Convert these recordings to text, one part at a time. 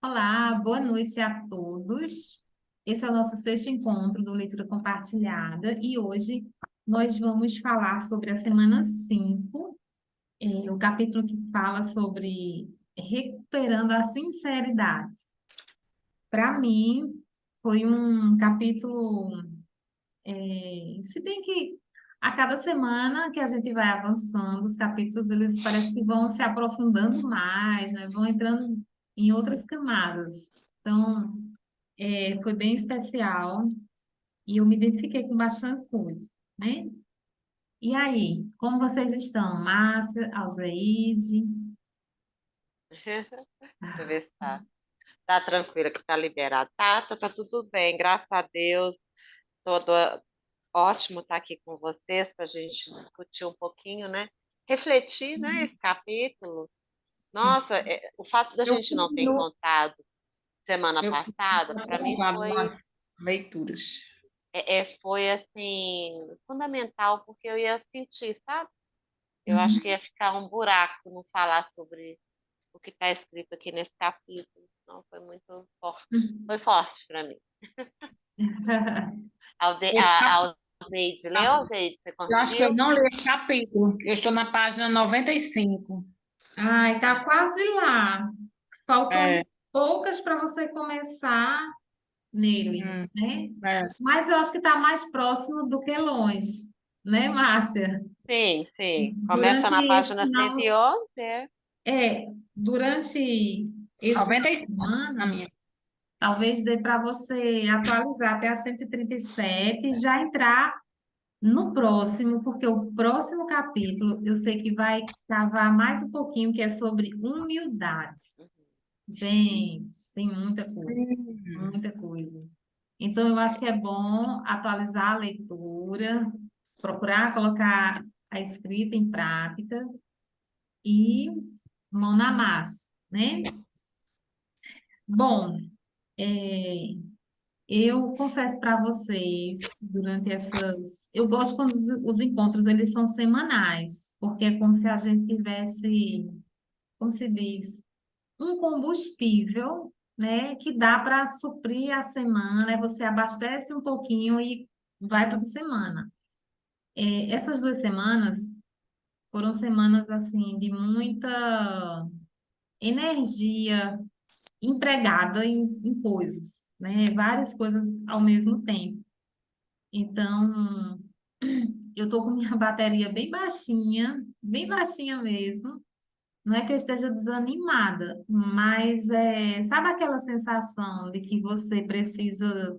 Olá, boa noite a todos. Esse é o nosso sexto encontro do Leitura Compartilhada e hoje nós vamos falar sobre a semana 5, o capítulo que fala sobre recuperando a sinceridade. Para mim, foi um capítulo, se bem que a cada semana que a gente vai avançando, os capítulos eles parecem que vão se aprofundando mais, né? Vão entrando em outras camadas. Então, foi bem especial e eu me identifiquei com bastante coisa, né? E aí, como vocês estão? Márcia, Alzeide? Deixa eu ver se tá tranquila, que tá liberada. Tá tudo bem, graças a Deus. Todo ótimo estar aqui com vocês para a gente discutir um pouquinho, né? Refletir, né? Esse capítulo. Nossa, o fato da Eu gente não ter continuo, encontrado semana eu passada, continuo para mim atrasado nas leituras. foi assim fundamental porque eu ia sentir, sabe? Eu acho que Uhum. ia ficar um buraco não falar sobre o que está escrito aqui nesse capítulo. Não, foi muito forte. Foi forte para mim. Esse Alzeide, leu, capítulo, Alzeide? Você eu acho que eu conseguiu? não li esse capítulo. Eu estou na página 95. Ai, tá quase lá. Faltam É, poucas para você começar nele, hum, né? é. Mas eu acho que está mais próximo do que longe, né, Márcia? Sim, sim. Começa Durante na esse página cento final, e onze. É. durante esse final de 95 na semana, minha. talvez dê para você atualizar até a 137 e já entrar no próximo, porque o próximo capítulo eu sei que vai cavar mais um pouquinho, que é sobre humildade. Gente, tem muita coisa, Hum. muita coisa. Então, eu acho que é bom atualizar a leitura, procurar colocar a escrita em prática e mão na massa, né? Bom, é, eu confesso para vocês, durante essas... Eu gosto quando os encontros eles são semanais, porque é como se a gente tivesse, como se diz, um combustível, né, que dá para suprir a semana, aí você abastece um pouquinho e vai para a semana. Essas 2 semanas foram semanas, assim, de muita energia empregada em coisas, né, várias coisas ao mesmo tempo. Então, eu tô com minha bateria bem baixinha mesmo. Não é que eu esteja desanimada, mas sabe aquela sensação de que você precisa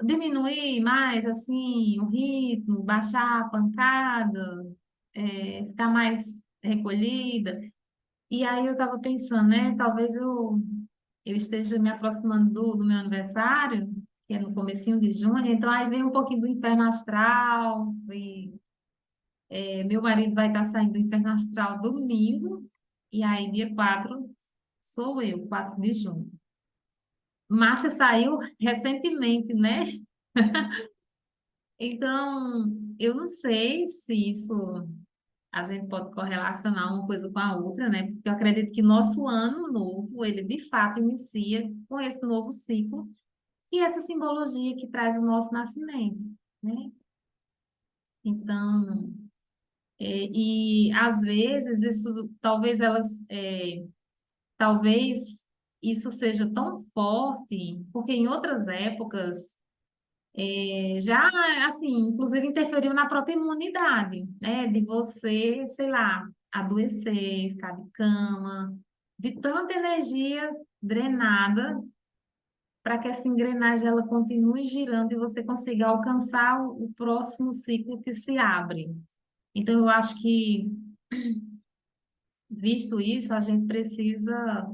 diminuir mais assim o ritmo, baixar a pancada, ficar mais recolhida? E aí eu estava pensando, né? Talvez eu esteja me aproximando do meu aniversário, que é no comecinho de junho, então aí vem um pouquinho do inferno astral, e meu marido vai estar saindo do inferno astral domingo, e aí dia 4 sou eu, 4 de junho. Márcia saiu recentemente, né? Então, eu não sei se isso a gente pode correlacionar uma coisa com a outra, né? Porque eu acredito que nosso ano novo, ele de fato inicia com esse novo ciclo e essa simbologia que traz o nosso nascimento, né? Então, e às vezes isso, talvez isso seja tão forte, porque em outras épocas já, assim, inclusive interferiu na própria imunidade, né? De você, sei lá, adoecer, ficar de cama, de tanta energia drenada para que essa engrenagem ela continue girando e você consiga alcançar o próximo ciclo que se abre. Então, eu acho que, visto isso, a gente precisa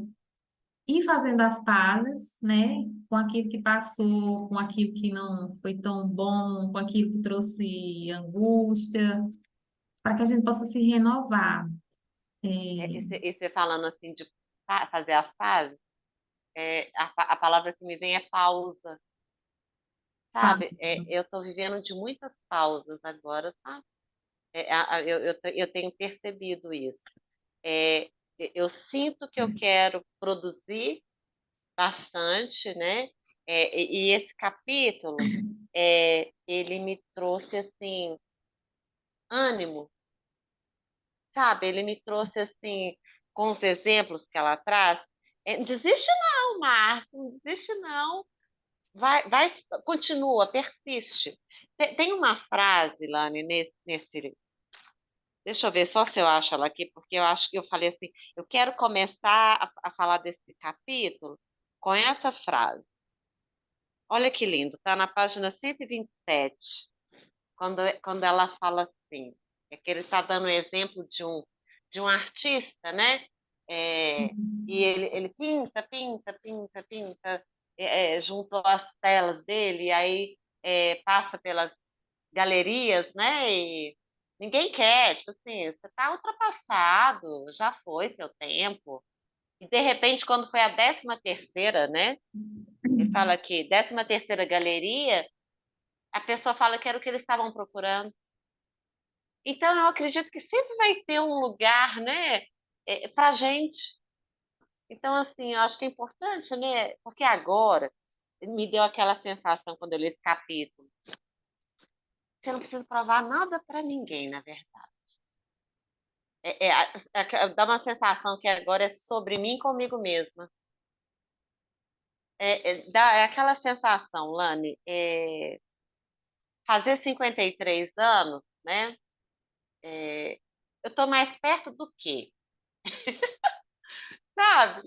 ir fazendo as pazes, né, com aquilo que passou, com aquilo que não foi tão bom, com aquilo que trouxe angústia, para que a gente possa se renovar. E você falando assim de fazer as pazes, a palavra que me vem é pausa, sabe? Pausa. Eu estou vivendo de muitas pausas agora, sabe? Eu tenho percebido isso. eu sinto que eu quero produzir bastante, né? E esse capítulo, ele me trouxe assim ânimo, sabe? Ele me trouxe assim com os exemplos que ela traz. Desiste não, Márcio, não desiste não. Vai, continua, persiste. Tem uma frase, Lani, nesse. Deixa eu ver só se eu acho ela aqui, porque eu acho que eu falei assim, eu quero começar a falar desse capítulo com essa frase. Olha que lindo, está na página 127, quando ela fala assim, é que ele está dando um exemplo de um artista, né? É, e ele pinta, pinta, pinta, pinta, junto às telas dele, e aí passa pelas galerias, né? E ninguém quer, tipo assim, você está ultrapassado, já foi seu tempo. E de repente, quando foi a 13ª, né? Ele fala que 13ª galeria, a pessoa fala que era o que eles estavam procurando. Então, eu acredito que sempre vai ter um lugar, né, para gente. Então, assim, eu acho que é importante, né? Porque agora me deu aquela sensação quando eu li esse capítulo. Você não precisa provar nada para ninguém, na verdade. Dá uma sensação que agora é sobre mim comigo mesma. É aquela sensação, Lani, fazer 53 anos, né? Eu estou mais perto do quê? Sabe?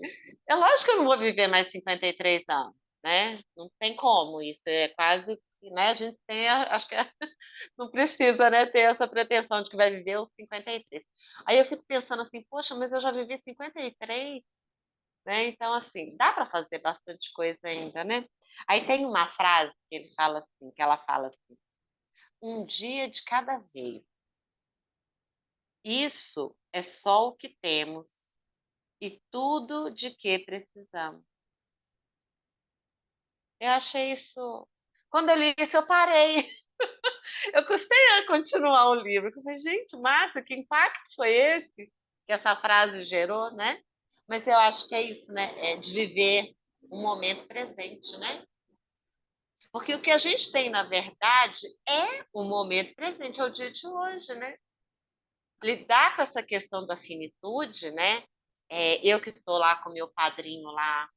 É lógico que eu não vou viver mais 53 anos, né? Não tem como, isso é quase que, né? A gente tem, acho que não precisa, né, ter essa pretensão de que vai viver os 53. Aí eu fico pensando assim, poxa, mas eu já vivi 53, né? Então, assim, dá para fazer bastante coisa ainda, né? Aí tem uma frase que ele fala assim, que ela fala assim, um dia de cada vez. Isso é só o que temos e tudo de que precisamos. Eu achei isso. Quando eu li isso, eu parei. Eu custei a continuar o livro. Eu falei, gente, massa, que impacto foi esse que essa frase gerou, né? Mas eu acho que é isso, né? É de viver um momento presente, né? Porque o que a gente tem, na verdade, é o momento presente, é o dia de hoje, né? Lidar com essa questão da finitude, né? Eu que estou lá com meu padrinho lá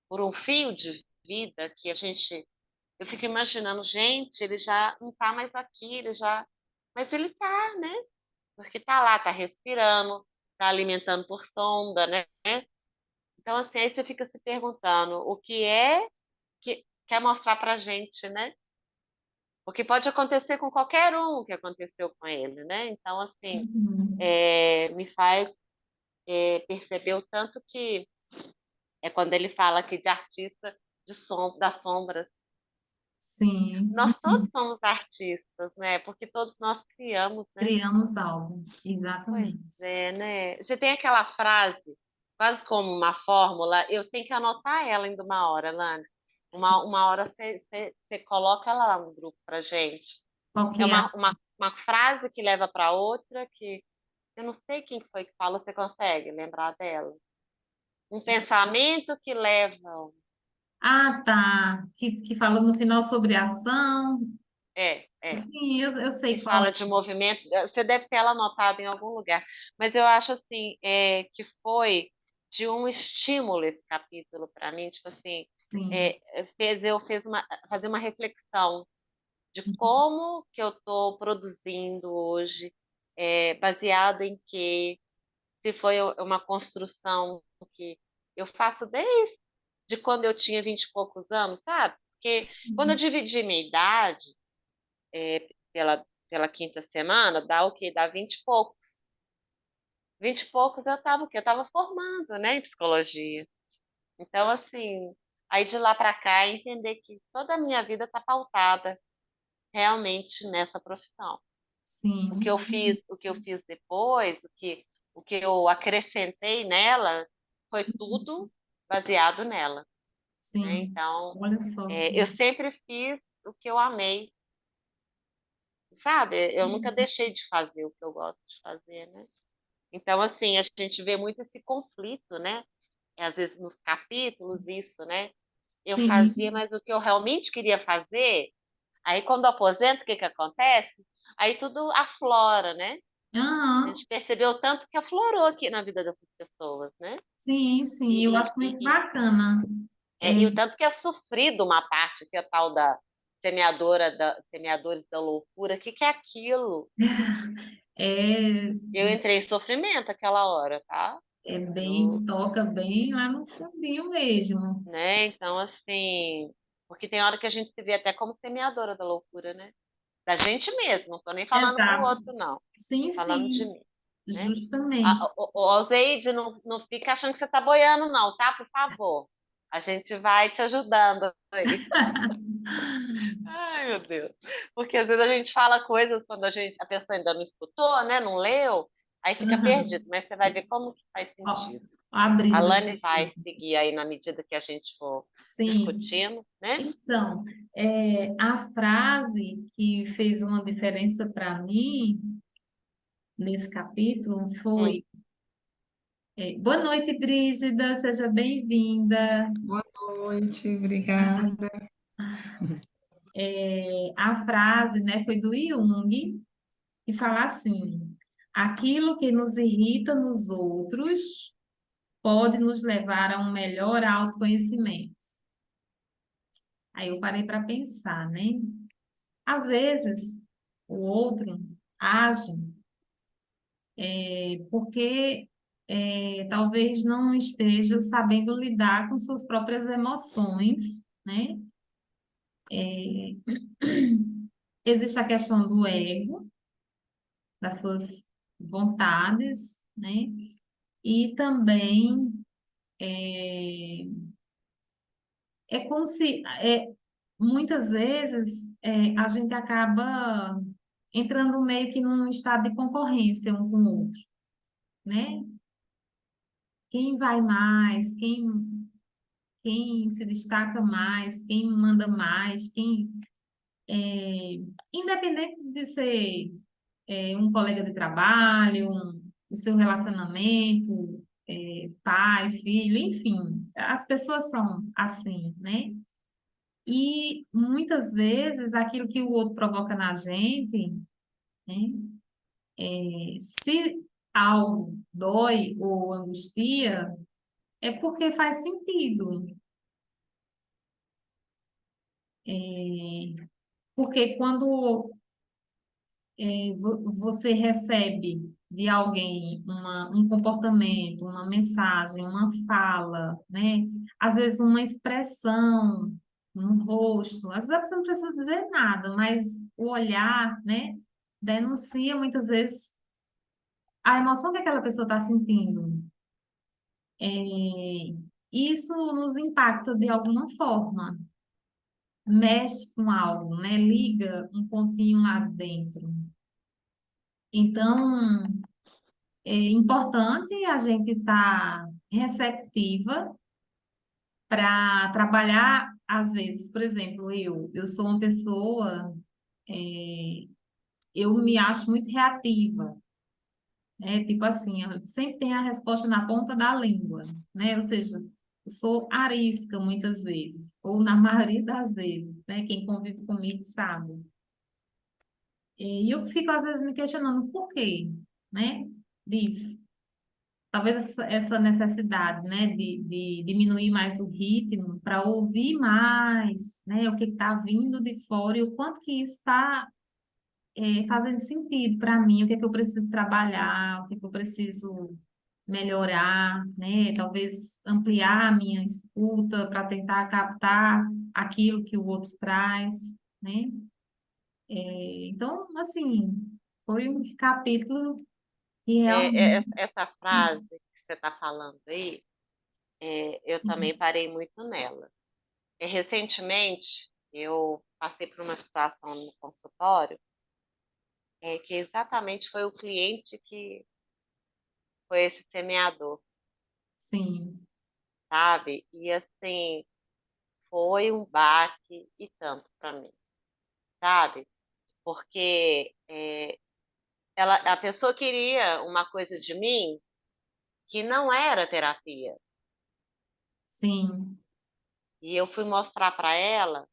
por um fio de vida que a gente. Eu fico imaginando, gente, ele já não está mais aqui, ele já. Mas ele está, né? Porque está lá, está respirando, está alimentando por sonda, né? Então, assim, aí você fica se perguntando o que é que quer mostrar pra gente, né? Porque pode acontecer com qualquer um o que aconteceu com ele, né? Então, assim, Uhum. me faz perceber o tanto que é quando ele fala aqui de artista das sombras. Sim, Nós todos somos artistas, né? Porque todos nós criamos, né? criamos algo, Pois exatamente. é, né? Você tem aquela frase, quase como uma fórmula, eu tenho que anotar ela ainda uma hora, Lana. Uma hora você coloca ela lá no grupo pra gente. Qual É que é? uma frase que leva para outra que eu não sei quem foi que falou, você consegue lembrar dela? Um pensamento que leva. Ah, tá. Que fala no final sobre ação. É, é. Sim, eu Que sei qual fala é. de movimento, você deve ter ela anotada em algum lugar, mas eu acho assim que foi de um estímulo esse capítulo para mim, tipo assim, Sim. fazer uma reflexão de como que eu estou produzindo hoje, baseado em que, se foi uma construção que eu faço desde quando eu tinha 20 e poucos anos, sabe? Porque quando eu dividi minha idade, pela quinta semana, dá o quê? Dá 20 e poucos. 20 e poucos eu estava o quê? Eu estava formando, né, em psicologia. Então, assim, aí de lá para cá, entender que toda a minha vida está pautada realmente nessa profissão. Sim, O que eu fiz depois, o que eu acrescentei nela, foi tudo baseado nela, né? sim. Então, Olha só. eu sempre fiz o que eu amei, sabe? Eu nunca deixei de fazer o que eu gosto de fazer, né? Então, assim, a gente vê muito esse conflito, né? Às vezes nos capítulos, isso, né? Eu fazia, Sim. mas o que eu realmente queria fazer, aí quando eu aposento, o que que acontece? Aí tudo aflora, né? A Aham. gente percebeu tanto que aflorou aqui na vida dessas pessoas, né? Sim, sim, eu E, acho e, muito e, bacana. É, e o tanto que é sofrido uma parte, que é tal da semeadores da loucura. O que que é aquilo? é, Eu entrei em sofrimento aquela hora, tá? é bem, Eu, toca bem lá no fundinho mesmo. né? Então, assim, porque tem hora que a gente se vê até como semeadora da loucura, né? Da gente mesmo, não tô nem falando pro Exato. outro, não. Sim, Tô falando de sim, mim, né? justamente. Alzeide, não fica achando que você tá boiando, não, tá? Por favor. A gente vai te ajudando aí. Ai, meu Deus. Porque às vezes a gente fala coisas quando a pessoa ainda não escutou, né? Não leu, aí fica perdido. Aham. Mas você vai ver como que faz Ó, sentido. a A Brígida. Lani vai seguir aí na medida que a gente for Sim. discutindo, né? Então, a frase que fez uma diferença para mim nesse capítulo Hum. foi: Boa noite, Brígida, seja bem-vinda. Boa noite, obrigada. A frase, né, foi do Jung, e fala assim: aquilo que nos irrita nos outros pode nos levar a um melhor autoconhecimento. Aí eu parei para pensar, né? Às vezes o outro age porque talvez não esteja sabendo lidar com suas próprias emoções, né? Existe a questão do ego, das suas vontades, né? E também como se muitas vezes a gente acaba entrando meio que num estado de concorrência um com o outro, né? Quem vai mais, quem se destaca mais, quem manda mais, independente de ser um colega de trabalho, o seu relacionamento, pai, filho, enfim, as pessoas são assim, né? E muitas vezes aquilo que o outro provoca na gente, né? Se algo dói ou angustia, é porque faz sentido. Porque quando você recebe de alguém um comportamento, uma mensagem, uma fala, né? Às vezes uma expressão no rosto, às vezes a pessoa não precisa dizer nada, mas o olhar, né, denuncia muitas vezes a emoção que aquela pessoa está sentindo. Isso nos impacta de alguma forma, mexe com algo, né? Liga um pontinho lá dentro. Então, é importante a gente estar receptiva para trabalhar, às vezes, por exemplo, eu sou uma pessoa, eu me acho muito reativa, né? Tipo assim, eu sempre tenho a resposta na ponta da língua, né? Ou seja, eu sou arisca muitas vezes, ou na maioria das vezes, né? Quem convive comigo sabe. E eu fico, às vezes, me questionando por quê, né? Disso. Talvez essa necessidade, né, de diminuir mais o ritmo para ouvir mais, né, o que está vindo de fora e o quanto que isso está fazendo sentido para mim, o que é que eu preciso trabalhar, o que é que eu preciso melhorar, né, talvez ampliar a minha escuta para tentar captar aquilo que o outro traz, né. Então, assim, foi um capítulo que realmente, Essa frase que você está falando aí, eu também sim, parei muito nela. Recentemente, eu passei por uma situação no consultório, que exatamente foi o cliente que foi esse semeador, sim. sabe? E assim, foi um baque e tanto para mim, sabe? Porque a pessoa queria uma coisa de mim que não era terapia. sim. E eu fui mostrar para ela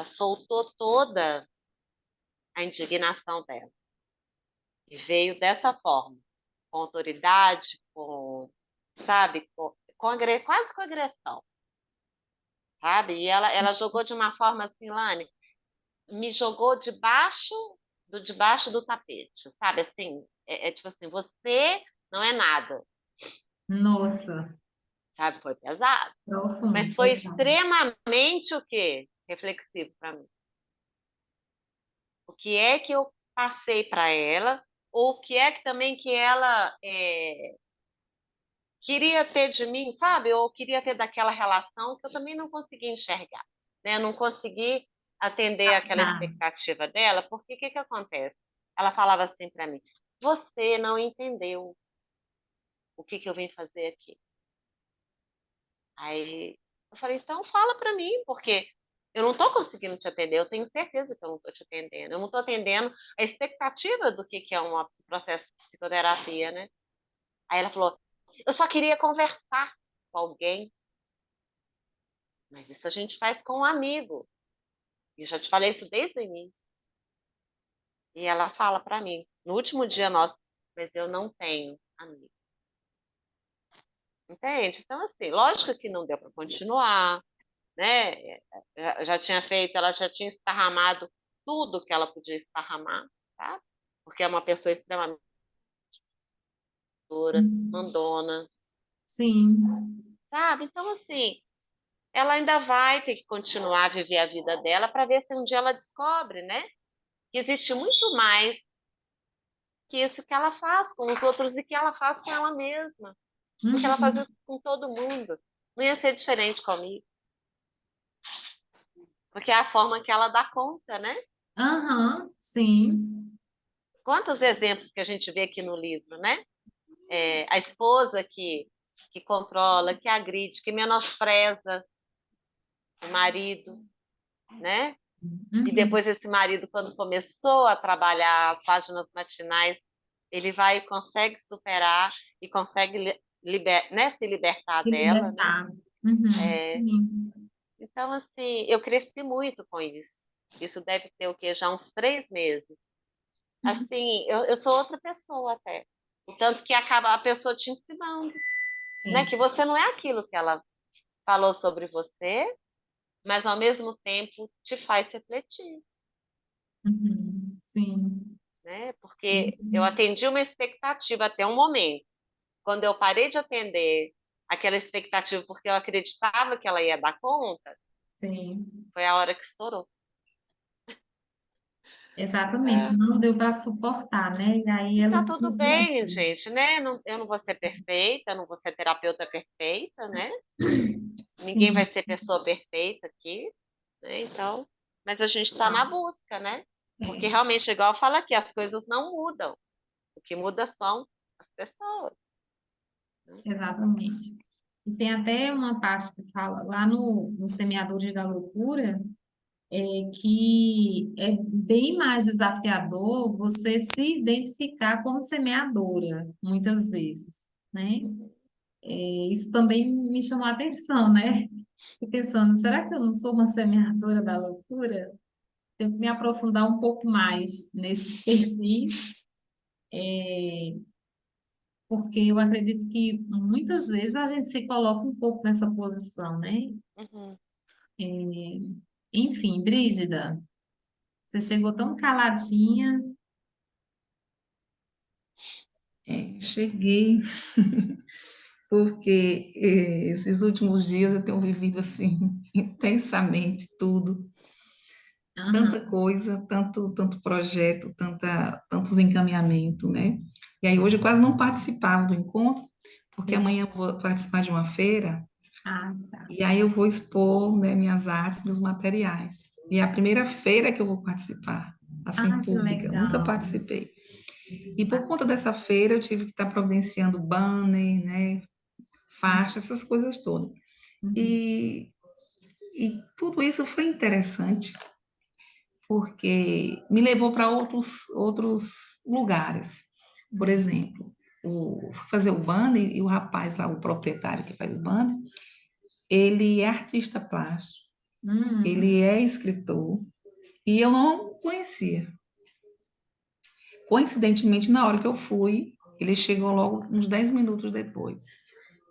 soltou toda a indignação dela. E veio dessa forma, com autoridade, sabe, quase com agressão, sabe? E ela jogou de uma forma assim, Lani, me jogou debaixo do tapete, sabe? Assim, é tipo assim, você não é nada, Nossa, sabe? Foi pesado, profundo, mas foi pesado. extremamente o quê? Reflexivo para mim. O que é que eu passei para ela, ou o que é que também que ela queria ter de mim, sabe? Ou queria ter daquela relação que eu também não consegui enxergar, né? Eu não consegui atender aquela Tá. expectativa dela, porque o que que acontece? Ela falava assim para mim: você não entendeu o que que eu vim fazer aqui. Aí eu falei: então fala para mim, porque eu não estou conseguindo te atender, eu tenho certeza que eu não estou te atendendo. Eu não estou atendendo a expectativa do que é um processo de psicoterapia, né? Aí ela falou: eu só queria conversar com alguém, mas isso a gente faz com um amigo. Eu já te falei isso desde o início. E ela fala para mim, no último dia nosso, mas eu não tenho amigo. Entende? Então, assim, lógico que não deu para continuar, né? Já tinha feito, ela já tinha esparramado tudo que ela podia esparramar, tá? Porque é uma pessoa extremamente dura, Uhum. mandona, Sim. sabe? Então, assim, ela ainda vai ter que continuar a viver a vida dela para ver se um dia ela descobre, né? Que existe muito mais que isso que ela faz com os outros e que ela faz com ela mesma. Porque ela faz Uhum. isso com todo mundo. Não ia ser diferente comigo. Porque é a forma que ela dá conta, né? Aham, sim. Quantos exemplos que a gente vê aqui no livro, né? A esposa que controla, que agride, que menospreza o marido, né? E Uhum. depois esse marido, quando começou a trabalhar as páginas matinais, ele vai e consegue superar e consegue né, se libertar Se dela, né? libertar. Uhum. É, Sim. então, assim, eu cresci muito com isso. Isso deve ter o quê? Já uns 3 meses. Uhum. Assim, eu sou outra pessoa até. O tanto que acaba a pessoa te ensinando, né? É. Que você não é aquilo que ela falou sobre você, mas ao mesmo tempo te faz refletir, Uhum. Sim. né? E- Porque eu atendi uma expectativa até um momento. Quando eu parei de atender aquela expectativa porque eu acreditava que ela ia dar conta, Sim. foi a hora que estourou. Exatamente. É. Não deu para suportar, né? E aí E ela tá tudo pediu bem, ajuda. gente, né? Eu não vou ser perfeita, eu não vou ser terapeuta perfeita, né? Ninguém vai Sim. ser pessoa perfeita aqui, né? Então, mas a gente está na Tá. busca, né? Porque É, realmente, igual fala aqui, as coisas não mudam. O que muda são as pessoas, né? exatamente. E tem até uma parte que fala lá no Semeadores da Loucura, que é bem mais desafiador você se identificar como semeadora, muitas vezes, né? Isso também me chamou a atenção, né? Fiquei pensando, será que eu não sou uma semeadora da loucura? Tenho que me aprofundar um pouco mais nesses perfis, porque eu acredito que muitas vezes a gente se coloca um pouco nessa posição, né? Uhum. Enfim, Brígida, você chegou tão caladinha. Cheguei, porque esses últimos dias eu tenho vivido assim intensamente tudo, tanta Aham, coisa, tanto projeto, tantos encaminhamentos, né? E aí hoje eu quase não participava do encontro, porque sim. amanhã eu vou participar de uma feira Ah, tá. e aí eu vou expor, né, minhas artes, meus materiais. E é a primeira feira que eu vou participar, assim, Ah, que pública. Eu nunca legal. participei. E por conta dessa feira, eu tive que estar providenciando banner, né, faixa, essas coisas todas. Uhum. E, e tudo isso foi interessante, porque me levou para outros lugares. Por exemplo, fui fazer o banner e o rapaz lá, o proprietário que faz o banner, ele é artista plástico, Hum. ele é escritor, e eu não conhecia. Coincidentemente, na hora que eu fui, ele chegou logo uns 10 minutos depois.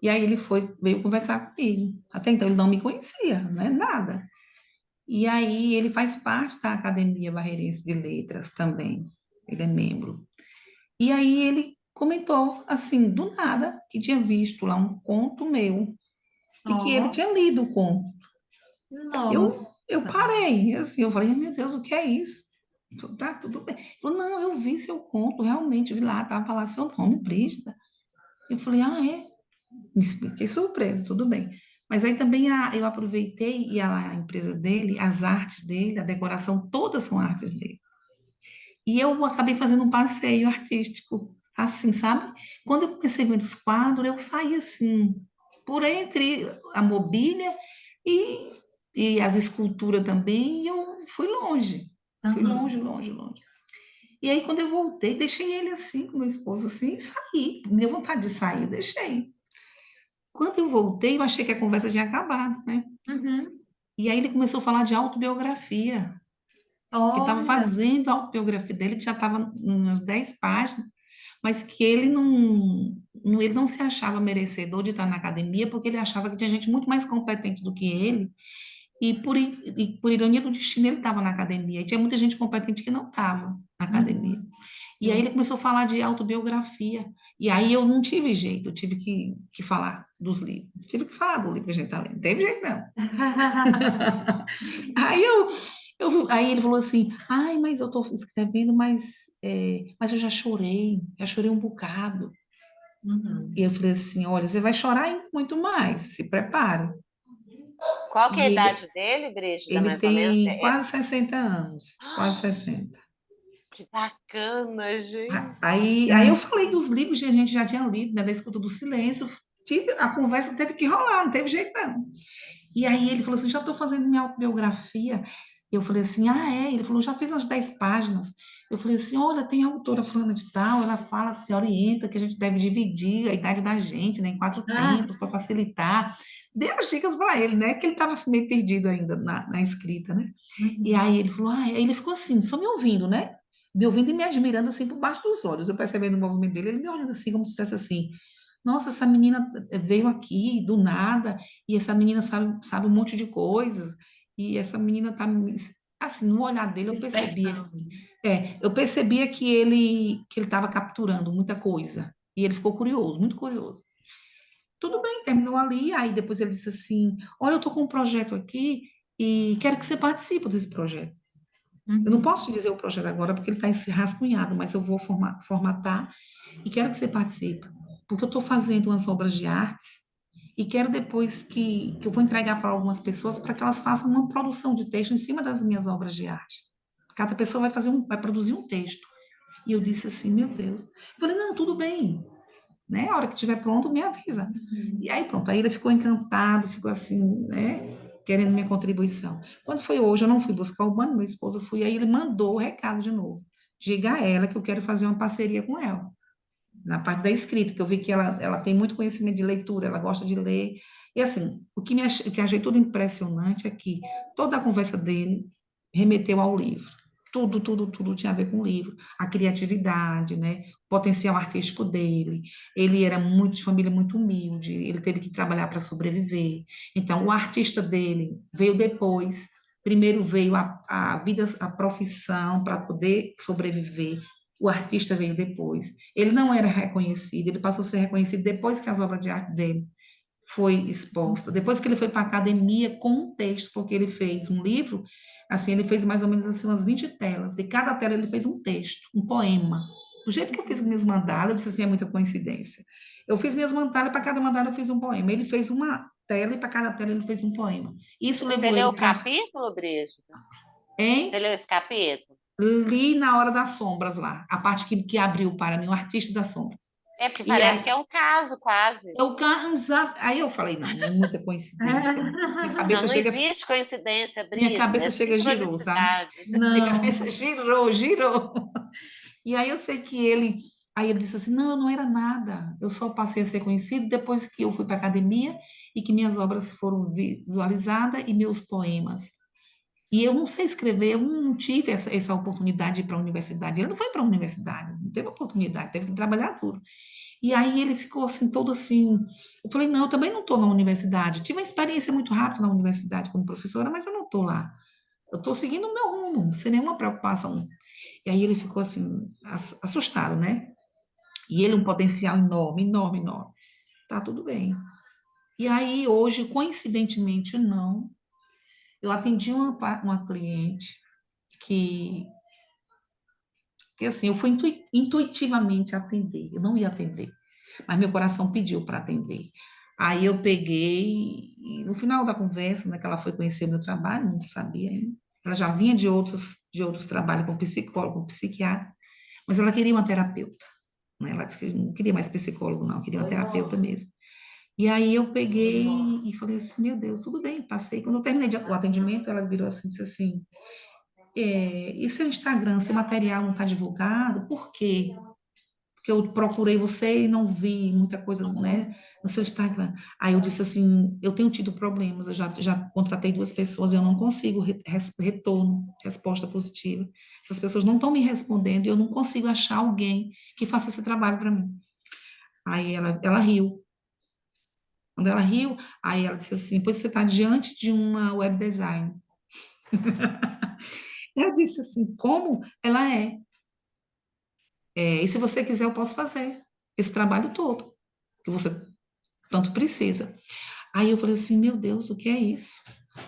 E aí ele veio conversar comigo. Até então ele não me conhecia, não é nada. E aí ele faz parte da Academia Barreirense de Letras também. Ele é membro. E aí ele comentou, assim, do nada, que tinha visto lá um conto meu e que ele Ó, tinha lido o conto. nossa. Eu parei, assim, eu falei, meu Deus, o que é isso? Tá tudo bem. Ele falou, não, eu vi seu conto, realmente, vi lá, estava lá seu nome, Brígida. Eu falei, ah, é? Fiquei surpresa, tudo bem. Mas aí também eu aproveitei e a empresa dele, as artes dele, a decoração, todas são artes dele. E eu acabei fazendo um passeio artístico, assim, sabe? Quando eu comecei a ver os quadros, eu saí assim, por entre a mobília e, e as esculturas também, e eu fui longe. Fui Aham. longe, longe, longe. E aí, quando eu voltei, deixei ele assim, com meu esposo assim, e saí. Me deu vontade de sair, deixei. Quando eu voltei, eu achei que a conversa tinha acabado, né? Uhum. E aí ele começou a falar de autobiografia, que estava Olha. fazendo a autobiografia dele, que já estava umas 10 páginas, mas que ele não se achava merecedor de estar na academia, porque ele achava que tinha gente muito mais competente do que ele, e por ironia do destino, ele estava na academia, e tinha muita gente competente que não estava na academia. Uhum. E aí ele Sim. começou a falar de autobiografia. E aí eu não tive jeito, eu tive que falar dos livros. Tive que falar do livro que a gente está lendo. Não teve jeito, não. Aí aí ele falou assim, ai, mas eu estou escrevendo, mas eu já chorei um bocado. E Uhum. eu falei assim, olha, você vai chorar ainda muito mais, se prepare. Qual que é a E idade dele, Brígida, ele mais ou menos? tem quase 60 anos, quase 60. Que bacana, gente. Aí eu falei dos livros que a gente já tinha lido, né, da Escuta do Silêncio, a conversa teve que rolar, não teve jeito não. E aí ele falou assim, já estou fazendo minha autobiografia. Eu falei assim, ah, é? Ele falou, já fiz umas 10 páginas. Eu falei assim, olha, tem a autora fulana de tal, ela fala, se orienta que a gente deve dividir a idade da gente, né, em 4 tempos, Ah, para facilitar. Dei as dicas para ele, né, que ele estava assim, meio perdido ainda na escrita, né? E uhum. aí ele falou, ah, aí ele ficou assim, só me ouvindo, né? Me ouvindo e me admirando assim por baixo dos olhos. Eu percebendo o movimento dele, ele me olhando assim, como se dissesse assim, nossa, essa menina veio aqui do nada, e essa menina sabe um monte de coisas, e essa menina tá assim, no olhar dele Despertando. eu percebia que ele estava capturando muita coisa, e ele ficou curioso, muito curioso. Tudo bem, terminou ali, aí depois ele disse assim, olha, eu estou com um projeto aqui, e quero que você participe desse projeto. Eu não Uhum. posso te dizer o projeto agora, porque ele está rascunhado, mas eu vou formatar e quero que você participe, porque eu estou fazendo umas obras de artes e quero depois que eu vou entregar para algumas pessoas para que elas façam uma produção de texto em cima das minhas obras de arte. Cada pessoa vai produzir um texto. E eu disse assim, meu Deus. Eu falei, não, tudo bem, né? A hora que estiver pronto, me avisa. E Uhum. aí pronto, aí ele ficou encantado, ficou assim, né? Querendo minha contribuição. Quando foi hoje, eu não fui buscar o banco, meu esposo foi, aí ele mandou o recado de novo. Diga a ela que eu quero fazer uma parceria com ela na parte da escrita, que eu vi que ela tem muito conhecimento de leitura, ela gosta de ler. E assim, o que achei tudo impressionante é que toda a conversa dele remeteu ao livro. Tudo, tudo, tudo tinha a ver com o livro. A criatividade, né? O potencial artístico dele. Ele era muito de família muito humilde, ele teve que trabalhar para sobreviver. Então, o artista dele veio depois. Primeiro veio a vida, a profissão para poder sobreviver. O artista veio depois. Ele não era reconhecido, ele passou a ser reconhecido depois que as obras de arte dele foi exposta, depois que ele foi para a academia com um texto, porque ele fez um livro, assim, ele fez mais ou menos assim umas 20 telas, e cada tela ele fez um texto, um poema. Do jeito que eu fiz minhas mandalas, eu disse assim, é muita coincidência. Eu fiz minhas mandalas, para cada mandala eu fiz um poema. Ele fez uma tela e para cada tela ele fez um poema. Isso Você levou leu ele o para, capítulo, Brígida? Você hein? leu esse capítulo? Li na hora das sombras lá, a parte que abriu para mim, o artista das sombras. É porque E parece aí, que é um caso, quase. aí eu falei, não, é muita coincidência. Não, não existe coincidência, Minha Brígida, é cabeça chega girou, sabe? sincronicidade. Minha Não. cabeça girou, girou. E aí eu sei que aí ele disse assim, não, eu não era nada, eu só passei a ser conhecido depois que eu fui para a academia e que minhas obras foram visualizadas e meus poemas. E eu não sei escrever, eu não tive essa oportunidade de ir para a universidade. Ele não foi para a universidade, não teve oportunidade, teve que trabalhar duro. E aí ele ficou assim, todo assim. Eu falei, não, eu também não estou na universidade. Tive uma experiência muito rápida na universidade como professora, mas eu não estou lá. Eu estou seguindo o meu rumo, sem nenhuma preocupação. E aí ele ficou assim, assustado, né? E ele um potencial enorme, enorme, enorme. Tá tudo bem. E aí hoje, coincidentemente não, eu atendi uma cliente que, que assim, eu fui intuitivamente atender, eu não ia atender, mas meu coração pediu para atender. Aí eu peguei, e no final da conversa, né, que ela foi conhecer meu trabalho, não sabia ainda, ela já vinha de outros trabalhos com psicólogo, com psiquiatra, mas ela queria uma terapeuta, né? Ela disse que não queria mais psicólogo, não, queria uma terapeuta mesmo. E aí eu peguei e falei assim, meu Deus, tudo bem, passei. Quando eu terminei o atendimento, ela virou assim, disse assim, e seu Instagram, seu material não está divulgado? Por quê? Porque eu procurei você e não vi muita coisa, né, no seu Instagram. Aí eu disse assim, eu tenho tido problemas, eu já contratei 2 pessoas, eu não consigo retorno, resposta positiva. Essas pessoas não estão me respondendo e eu não consigo achar alguém que faça esse trabalho para mim. Aí ela riu. Quando ela riu, aí ela disse assim, pois você está diante de uma web design. Eu disse assim, como? Ela é. E se você quiser, eu posso fazer esse trabalho todo, que você tanto precisa. Aí eu falei assim, meu Deus, o que é isso?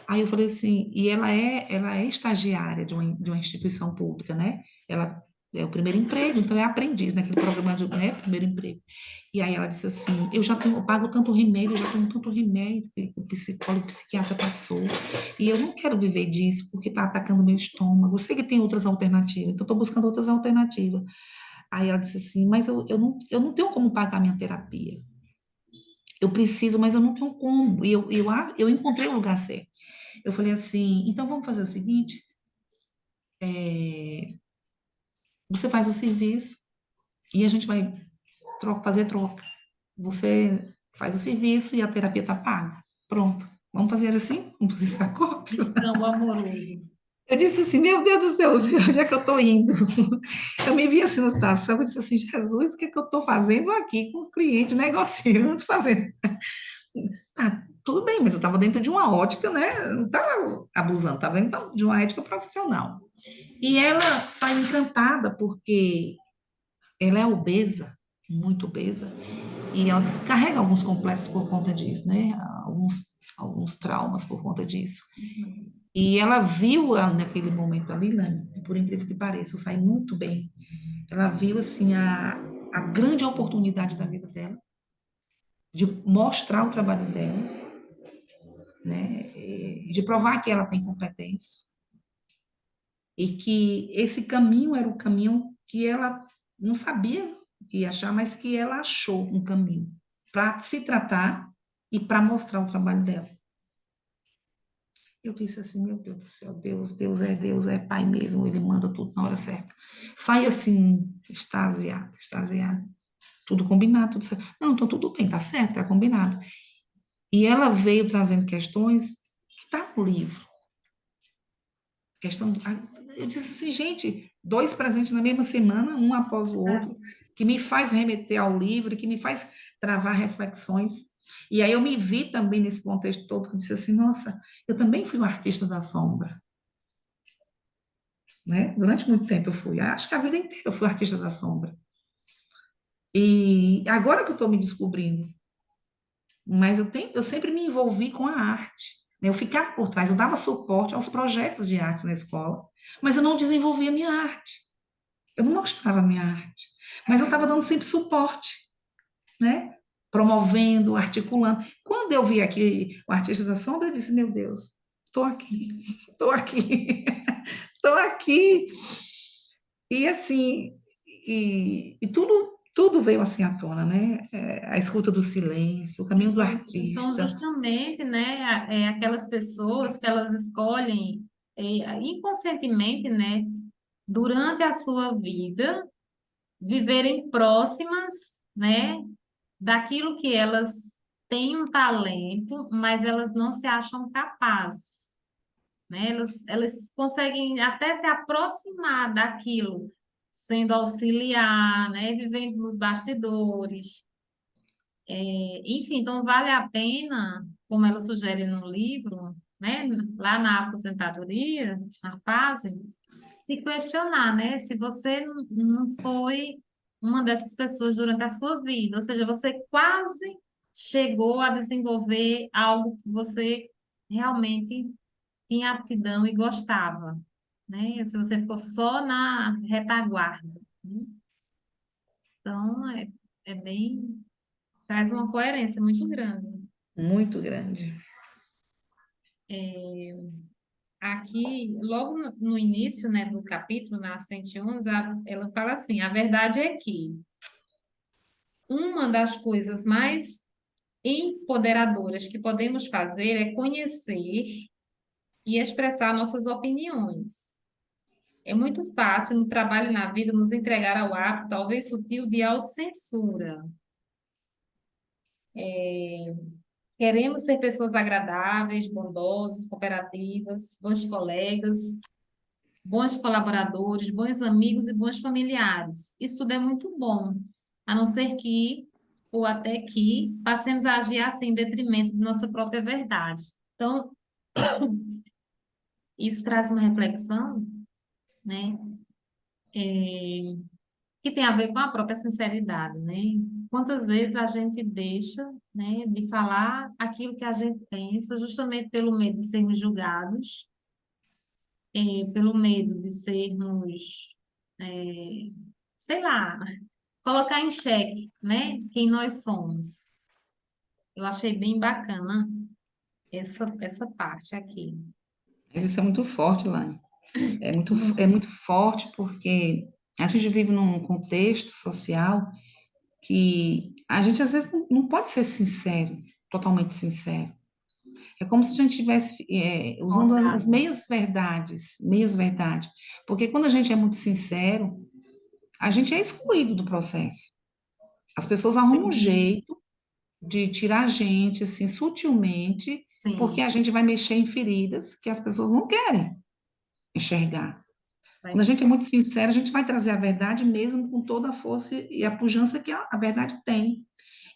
Aí eu falei assim, e ela é estagiária de uma instituição pública, né? Ela é o primeiro emprego, então é aprendiz naquele programa de, né, primeiro emprego. E aí ela disse assim, eu pago tanto remédio, eu já tenho tanto remédio que o psicólogo, o psiquiatra passou, e eu não quero viver disso, porque está atacando meu estômago. Eu sei que tem outras alternativas, então estou buscando outras alternativas. Aí ela disse assim, mas eu não tenho como pagar minha terapia. Eu preciso, mas eu não tenho como. E eu encontrei o lugar certo. Eu falei assim, então vamos fazer o seguinte, você faz o serviço e a gente vai fazer troca. Você faz o serviço e a terapia está paga. Pronto. Vamos fazer assim? Vamos fazer esse acordo? Escambo amoroso. Eu disse assim, meu Deus do céu, onde é que eu estou indo? Eu me vi assim na situação, eu disse assim, Jesus, o que é que eu estou fazendo aqui com o cliente, negociando, fazendo? Ah, tudo bem, mas eu estava dentro de uma ótica, né? Eu não estava abusando, estava dentro de uma ética profissional. E ela saiu encantada porque ela é obesa, muito obesa, e ela carrega alguns complexos por conta disso, né? Alguns traumas por conta disso. E ela viu naquele momento ali, né? Por incrível que pareça, eu saí muito bem. Ela viu, assim, a grande oportunidade da vida dela, de mostrar o trabalho dela, né? E de provar que ela tem competência e que esse caminho era o caminho que ela não sabia que ia achar, mas que ela achou um caminho para se tratar e para mostrar o trabalho dela. Eu disse assim, meu Deus do céu, Deus é Pai mesmo, Ele manda tudo na hora certa. Sai assim, extasiada, extasiada. Tudo combinado, tudo certo. Não, então tudo bem, tá certo, tá combinado. E ela veio trazendo questões que está no livro. Eu disse assim, gente, 2 presentes na mesma semana, um após o outro, que me faz remeter ao livro, que me faz travar reflexões. E aí eu me vi também nesse contexto todo, que eu disse assim, nossa, eu também fui uma artista da sombra, né? Durante muito tempo eu fui, acho que a vida inteira eu fui artista da sombra. E agora que eu estou me descobrindo, mas eu sempre me envolvi com a arte, né? Eu ficava por trás, eu dava suporte aos projetos de arte na escola, mas eu não desenvolvia a minha arte. Eu não mostrava a minha arte, mas eu estava dando sempre suporte, né? Promovendo, articulando. Quando eu vi aqui o Artista da Sombra, eu disse, meu Deus, estou aqui, estou aqui, estou aqui. E assim, e tudo veio assim à tona, né? A escuta do silêncio, o E caminho do são artista. justamente, né, aquelas pessoas que elas escolhem inconscientemente, né, durante a sua vida, viverem próximas, né, daquilo que elas têm um talento, mas elas não se acham capazes, né? Elas conseguem até se aproximar daquilo, sendo auxiliar, né, vivendo nos bastidores. Enfim, então vale a pena, como ela sugere no livro, né, lá na aposentadoria, na fase, se questionar, né, se você não foi uma dessas pessoas durante a sua vida, ou seja, você quase chegou a desenvolver algo que você realmente tinha aptidão e gostava, né? Se você ficou só na retaguarda, né? Então, é bem, traz uma coerência muito grande. Muito grande. Aqui, logo no início, né, do capítulo, na 111, ela fala assim: a verdade é que uma das coisas mais empoderadoras que podemos fazer é conhecer e expressar nossas opiniões. É muito fácil no trabalho e na vida nos entregar ao hábito, talvez sutil, de autocensura. Queremos ser pessoas agradáveis, bondosas, cooperativas, bons colegas, bons colaboradores, bons amigos e bons familiares. Isso tudo é muito bom, a não ser que, ou até que, passemos a agir assim em detrimento de nossa própria verdade. Então, isso traz uma reflexão, né, que tem a ver com a própria sinceridade, né? Quantas vezes a gente deixa, né, de falar aquilo que a gente pensa, justamente pelo medo de sermos julgados, pelo medo de sermos, é, sei lá, colocar em xeque, né, quem nós somos. Eu achei bem bacana essa parte aqui. Mas isso é muito forte, Lani. É Muito. muito forte porque a gente vive num contexto social que a gente às vezes não pode ser sincero, totalmente sincero. É como se a gente estivesse usando as Concordável. meias verdades. Porque quando a gente é muito sincero, a gente é excluído do processo. As pessoas arrumam um jeito de tirar a gente, assim, sutilmente, porque Sim, a gente vai mexer em feridas que as pessoas não querem enxergar. Quando a vai. gente é muito sincero, a gente vai trazer a verdade mesmo com toda a força e a pujança que a verdade tem.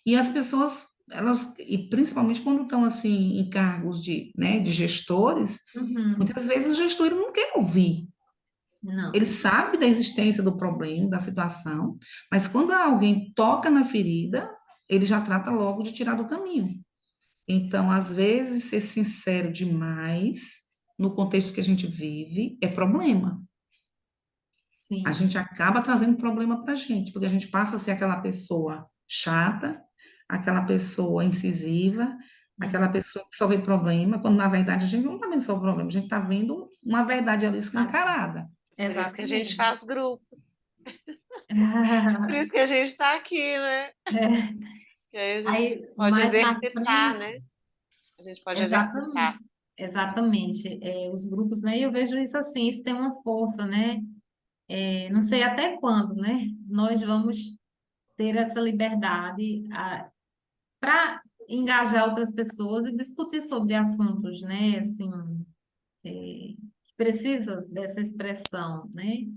E as pessoas, elas, e principalmente quando estão assim em cargos de, né, de gestores, Uhum. muitas vezes o gestor ele não quer ouvir. Ele Não, sabe da existência do problema, da situação, mas quando alguém toca na ferida, ele já trata logo de tirar do caminho. Então, às vezes, ser sincero demais no contexto que a gente vive é problema. A sim. gente acaba trazendo problema para a gente, porque a gente passa a ser aquela pessoa chata, aquela pessoa incisiva, aquela Uhum. pessoa que só vê problema, quando na verdade a gente não está vendo só o problema, a gente está vendo uma verdade ali escancarada. Por isso que a gente Exatamente. faz grupo, por isso que a gente está aqui, né? Que aí a gente Aí, pode mais na exercitar, frente, né? A gente pode exatamente, exercitar. exatamente, os grupos, né? E eu vejo isso assim, isso tem uma força, né? Não sei até quando, né? Nós vamos ter essa liberdade para engajar outras pessoas e discutir sobre assuntos, né? Assim, que precisa dessa expressão, né?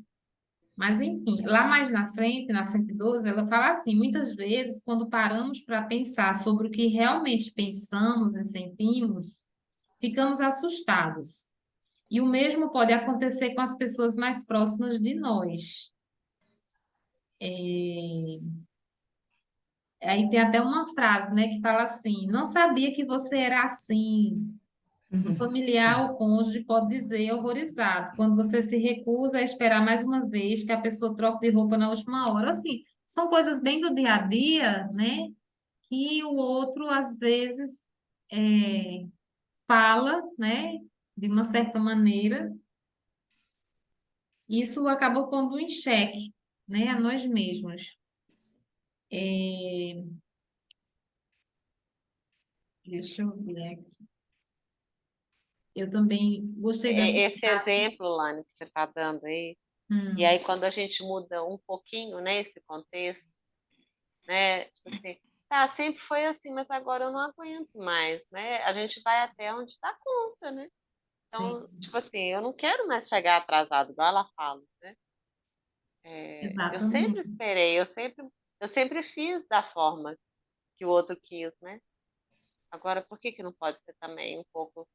Mas, enfim, lá mais na frente, na 112, ela fala assim: muitas vezes, quando paramos para pensar sobre o que realmente pensamos e sentimos, ficamos assustados. E o mesmo pode acontecer com as pessoas mais próximas de nós. Aí tem até uma frase, né, que fala assim: não sabia que você era assim. Um familiar ou cônjuge pode dizer horrorizado, quando você se recusa a esperar mais uma vez que a pessoa troque de roupa na última hora. Assim, são coisas bem do dia a dia, né? Que o outro, às vezes, é, fala, né? De uma certa maneira, e isso acaba pondo em xeque, né? A nós mesmos. É, deixa eu ver aqui. Eu também gostei dessa Esse frase. exemplo, Lani, que você está dando aí. E aí, Hum, quando a gente muda um pouquinho, né, esse contexto, né, tipo assim, tá, sempre foi assim, mas agora eu não aguento mais, né? A gente vai até onde dá conta, né? sim, Então, tipo assim, eu não quero mais chegar atrasado, igual ela fala, né? Eu sempre exatamente. esperei, eu sempre fiz da forma que o outro quis, né? Agora, por que que não pode ser também um pouco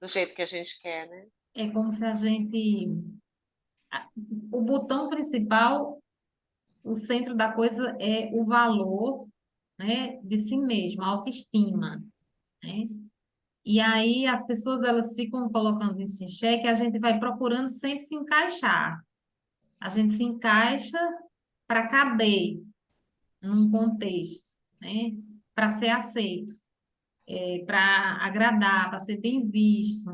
do jeito que a gente quer, né? É como se a gente. O botão principal, o centro da coisa é o valor, né, de si mesmo, a autoestima, né? E aí as pessoas elas ficam colocando isso em xeque, a gente vai procurando sempre se encaixar. A gente se encaixa para caber num contexto, né? Para ser aceito, para agradar, para ser bem visto.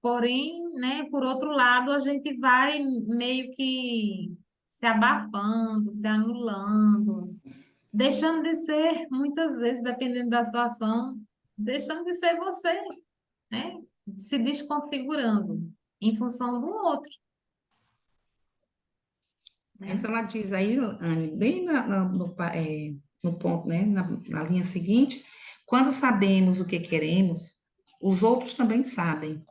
Porém, né, por outro lado, a gente vai meio que se abafando, se anulando, deixando de ser, muitas vezes, dependendo da situação, deixando de ser você, né? Se desconfigurando em função do outro, Mas né? ela diz aí, Anne, bem no ponto, né, na linha seguinte, quando sabemos o que queremos, os outros também sabem.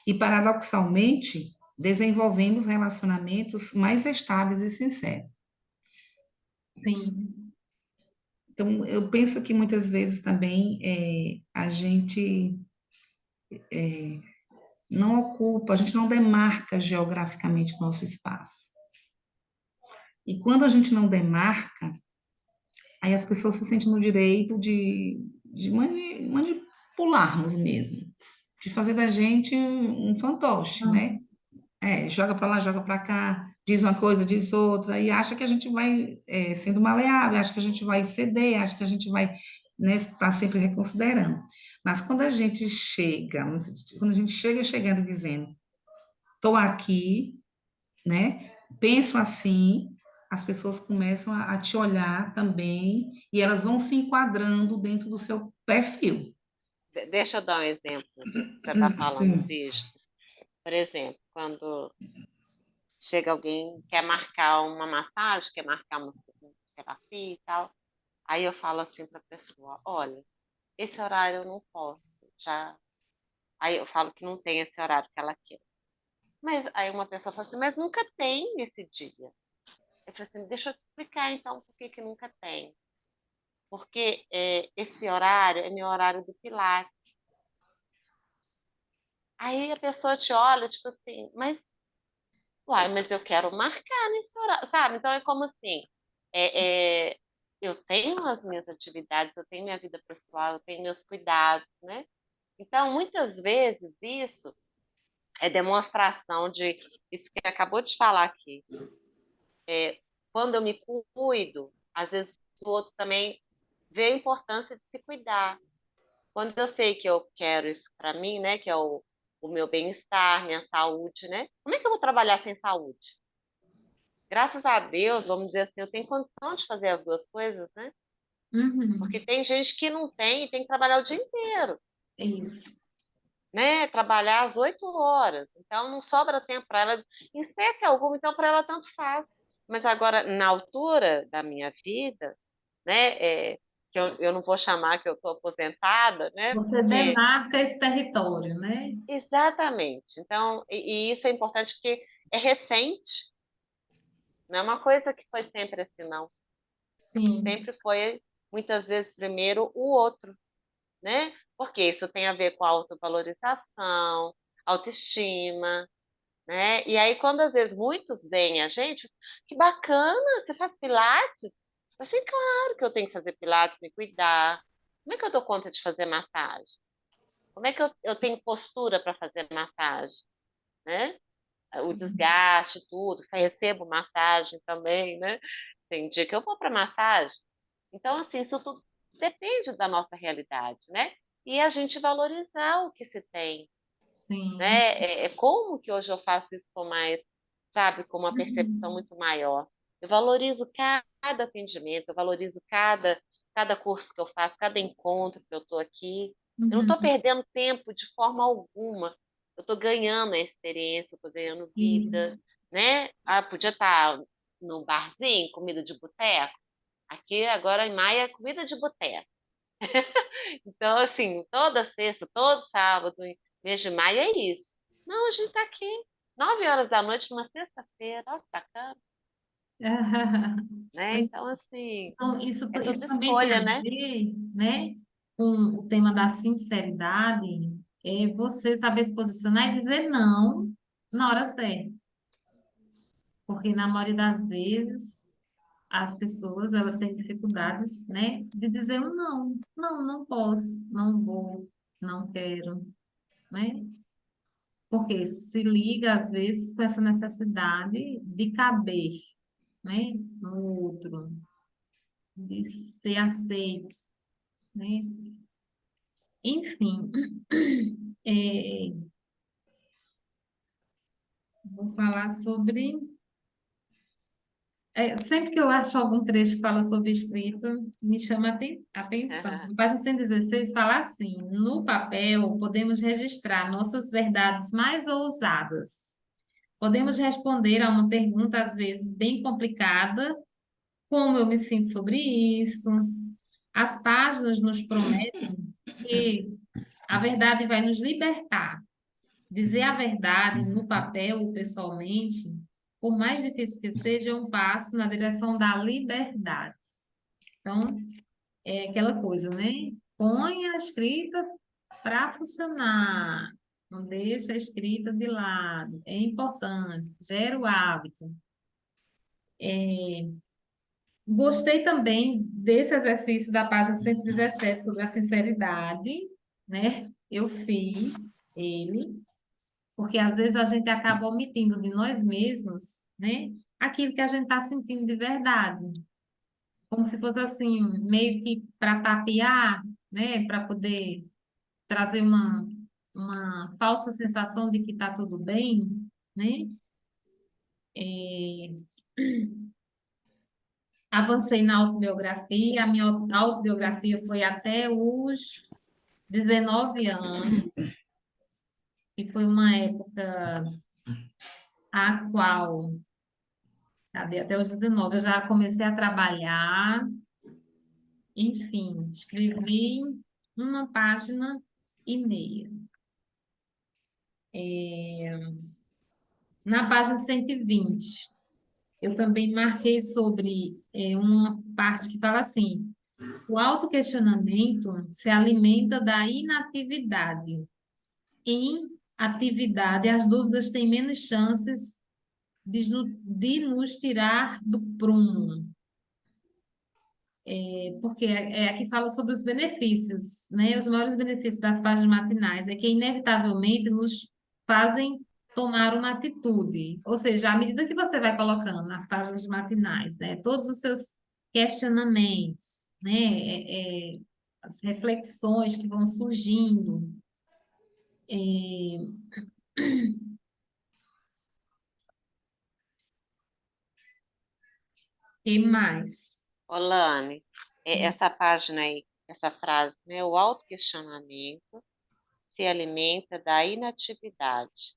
E, paradoxalmente, desenvolvemos relacionamentos mais estáveis e sinceros. Sim, Então, eu penso que muitas vezes também a gente não ocupa, a gente não demarca geograficamente o nosso espaço. E quando a gente não demarca, aí as pessoas se sentem no direito de manipularmos mesmo, de fazer da gente um fantoche, né? Joga para lá, joga para cá, diz uma coisa, diz outra, e acha que a gente vai sendo maleável, acha que a gente vai ceder, acha que a gente vai, né, estar sempre reconsiderando. Mas quando a gente chega chegando e dizendo, estou aqui, né, penso assim, as pessoas começam a te olhar também e elas vão se enquadrando dentro do seu perfil. Deixa eu dar um exemplo disso que você está falando Sim. disso. Por exemplo, quando chega alguém, quer marcar uma massagem, quer marcar uma terapia e tal, aí eu falo assim para a pessoa, olha, esse horário eu não posso, já. Aí eu falo que não tem esse horário que ela quer. Mas aí uma pessoa fala assim, mas nunca tem esse dia. Eu falei assim, deixa eu te explicar então por que que nunca tem. Porque esse horário é meu horário do Pilates. Aí a pessoa te olha, tipo assim, mas eu quero marcar nesse horário, sabe? Então é como assim, é, é, eu tenho as minhas atividades, eu tenho minha vida pessoal, eu tenho meus cuidados, né? Então, muitas vezes isso é demonstração de isso que acabou de falar aqui. Quando eu me cuido, às vezes o outro também vê a importância de se cuidar. Quando eu sei que eu quero isso para mim, né, que é o meu bem-estar, minha saúde, né? Como é que eu vou trabalhar sem saúde? Graças a Deus, vamos dizer assim, eu tenho condição de fazer as duas coisas, né? Porque uhum, tem gente que não tem e tem que trabalhar o dia inteiro, é isso. né? Trabalhar às 8 horas. Então não sobra tempo para ela, em espécie alguma, então para ela tanto faz. Mas agora, na altura da minha vida, né? Que eu não vou chamar que eu estou aposentada, né? Você Porque demarca esse território, né? exatamente. Então, e isso é importante porque é recente, não é uma coisa que foi sempre assim, não. Sim, Sempre foi, muitas vezes, primeiro o outro, né? Porque isso tem a ver com autovalorização, autoestima, né? E aí, quando às vezes muitos veem a gente, que bacana, você faz pilates? Assim, claro que eu tenho que fazer pilates, me cuidar. Como é que eu dou conta de fazer massagem? Como é que eu tenho postura para fazer massagem, né? O sim, desgaste, tudo. Recebo massagem também, né? Tem dia que eu vou para massagem. Então, assim, isso tudo depende da nossa realidade, né? E a gente valorizar o que se tem, sim. né? Como que hoje eu faço isso com mais, sabe, com uma percepção Uhum, muito maior. Eu valorizo cada atendimento, eu valorizo cada curso que eu faço, cada encontro que eu estou aqui. Eu não estou uhum, perdendo tempo de forma alguma. eu estou ganhando a experiência, eu estou ganhando vida, né? Ah, podia estar no barzinho, comida de boteco. Aqui agora em maio é comida de boteco. Então, assim, toda sexta, todo sábado, mês de maio é isso. Não, a gente está aqui, 9 horas da noite, numa sexta-feira, olha que bacana, né? Então, assim, Então, isso, é isso tudo também tem a escolha, né? ver, né, com o tema da sinceridade, é você saber se posicionar e dizer não na hora certa. Porque na maioria das vezes as pessoas elas têm dificuldades, né, de dizer um não, não, não posso, não vou, não quero, né? Porque isso se liga às vezes com essa necessidade de caber, né, no outro, de ser aceito, né? Enfim, é, vou falar sobre. Sempre que eu acho algum trecho que fala sobre escrita, me chama atenção. Na página 116 fala assim: no papel, podemos registrar nossas verdades mais ousadas. Podemos responder a uma pergunta, às vezes, bem complicada, como eu me sinto sobre isso. As páginas nos prometem que a verdade vai nos libertar. Dizer a verdade no papel ou pessoalmente, por mais difícil que seja, é um passo na direção da liberdade. Então, é aquela coisa, né? Põe a escrita para funcionar. Não deixa a escrita de lado. É importante. Gera o hábito. Gostei também desse exercício da página 117 sobre a sinceridade, né? Eu fiz ele. Porque às vezes a gente acaba omitindo de nós mesmos, né? Aquilo que a gente está sentindo de verdade. Como se fosse assim, meio que para tapear, né? Para poder trazer uma falsa sensação de que está tudo bem, né? É, avancei na autobiografia, a minha autobiografia foi até os 19 anos, e foi uma época a qual cadê? Até os 19. Eu já comecei a trabalhar, enfim, escrevi uma página e meia. Na página 120, eu também marquei sobre uma parte que fala assim: o autoquestionamento se alimenta da inatividade. Em atividade, as dúvidas têm menos chances de nos tirar do prumo. Porque aqui fala sobre os benefícios, né? Os maiores benefícios das páginas matinais é que inevitavelmente nos fazem tomar uma atitude, ou seja, à medida que você vai colocando nas páginas matinais, né, todos os seus questionamentos, né, as reflexões que vão surgindo, e mais. Olane, essa página aí, essa frase, né? O autoquestionamento se alimenta da inatividade.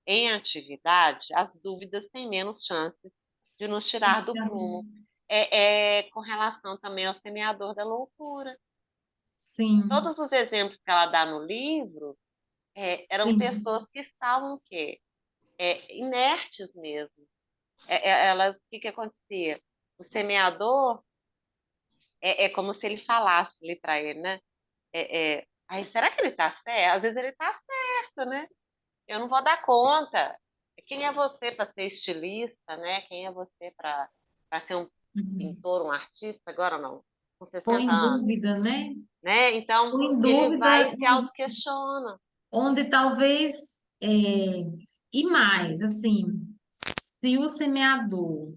Em atividade, as dúvidas têm menos chances de nos tirar do prumo. É com relação também ao semeador da loucura. Sim, Todos os exemplos que ela dá no livro eram sim, pessoas que estavam o quê? Inertes mesmo. O que que acontecia? O semeador é como se ele falasse ali para ele, né? Aí, será que ele está certo? Às vezes ele está certo, né? Eu não vou dar conta. Quem é você para ser estilista, né? Quem é você para ser um uhum. pintor, um artista? Agora não, com Põe 60 em anos, dúvida, né? né? Então, Põe em ele vai dúvida e se autoquestiona. onde talvez, e mais, assim, se o semeador,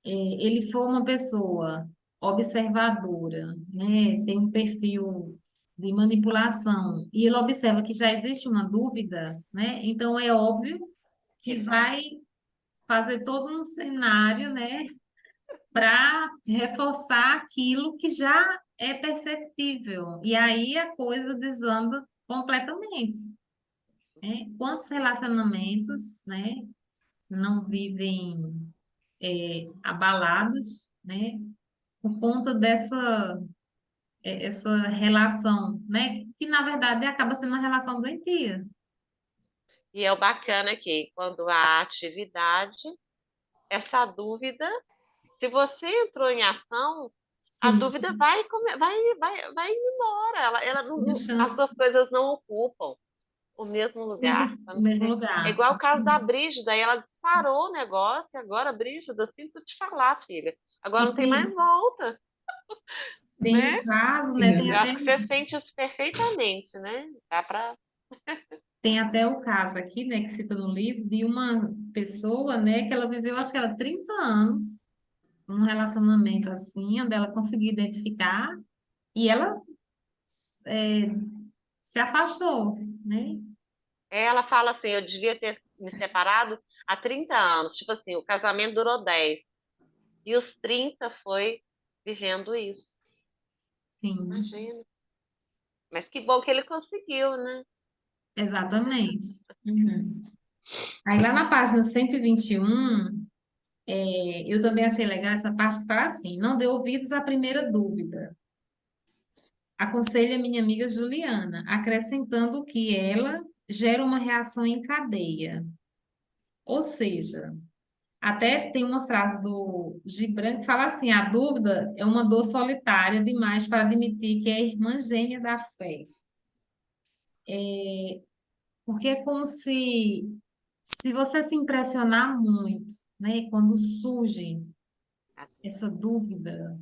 ele for uma pessoa observadora, né, tem um perfil de manipulação, e ele observa que já existe uma dúvida, né, então é óbvio que Ele vai. vai fazer todo um cenário, né, para reforçar aquilo que já é perceptível, e aí a coisa desanda completamente. né? Quantos relacionamentos, né, não vivem abalados, né, por conta essa relação, né, que na verdade acaba sendo uma relação doentia. E é o bacana aqui, quando há atividade, essa dúvida, se você entrou em ação, a Sim, dúvida vai indo embora. uma As chance duas coisas não ocupam o mesmo lugar. existe Pra no não mesmo ser... É lugar. igual o caso da Brígida, aí ela disparou o negócio, e agora, Brígida, sinto te falar, filha. Agora E não tem mais volta, tem o né? caso, né, Sim, Eu acho que você sente isso perfeitamente, né? Dá pra. tem até o caso aqui, né, que cita no livro, de uma pessoa, né, que ela viveu, acho que ela 30 anos num relacionamento assim, onde ela conseguiu identificar e ela é, se afastou, né? Ela fala assim: eu devia ter me separado há 30 anos. Tipo assim, o casamento durou 10. E os 30 foi vivendo isso. Sim, Imagina. Mas que bom que ele conseguiu, né? exatamente. Uhum. Aí lá na página 121, eu também achei legal essa parte que fala assim, não dê ouvidos à primeira dúvida. Aconselha minha amiga Juliana, acrescentando que ela gera uma reação em cadeia. Ou seja, até tem uma frase do Gibran que fala assim: a dúvida é uma dor solitária demais para admitir que é a irmã gêmea da fé. Porque é como se você se impressionar muito, né, quando surge essa dúvida,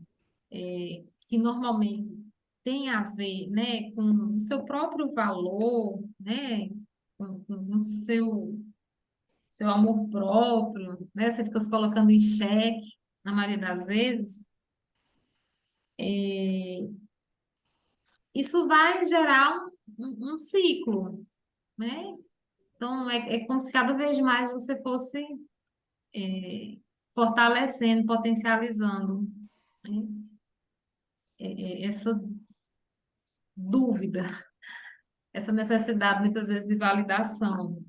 que normalmente tem a ver, né, com o seu próprio valor, né, com o seu amor próprio, né, você fica se colocando em xeque, na maioria das vezes, isso vai gerar um ciclo, né? Então, é como se cada vez mais você fosse fortalecendo, potencializando, né, essa dúvida, essa necessidade, muitas vezes, de validação.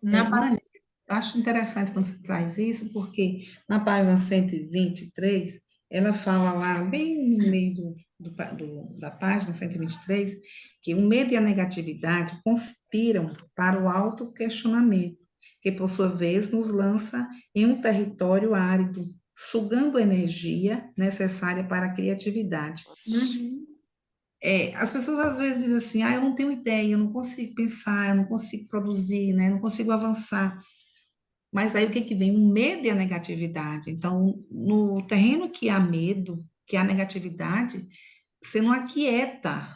Na Nani, parte. eu acho interessante quando você traz isso, porque na página 123 ela fala lá, bem no meio da página 123 que o medo e a negatividade conspiram para o autoquestionamento, que, por sua vez, nos lança em um território árido, sugando a energia necessária para a criatividade. Uhum. As pessoas às vezes dizem assim, eu não tenho ideia, eu não consigo pensar, eu não consigo produzir, né? Eu não consigo avançar. Mas aí o que que vem? O medo e a negatividade. Então, no terreno que há medo, que há negatividade, você não aquieta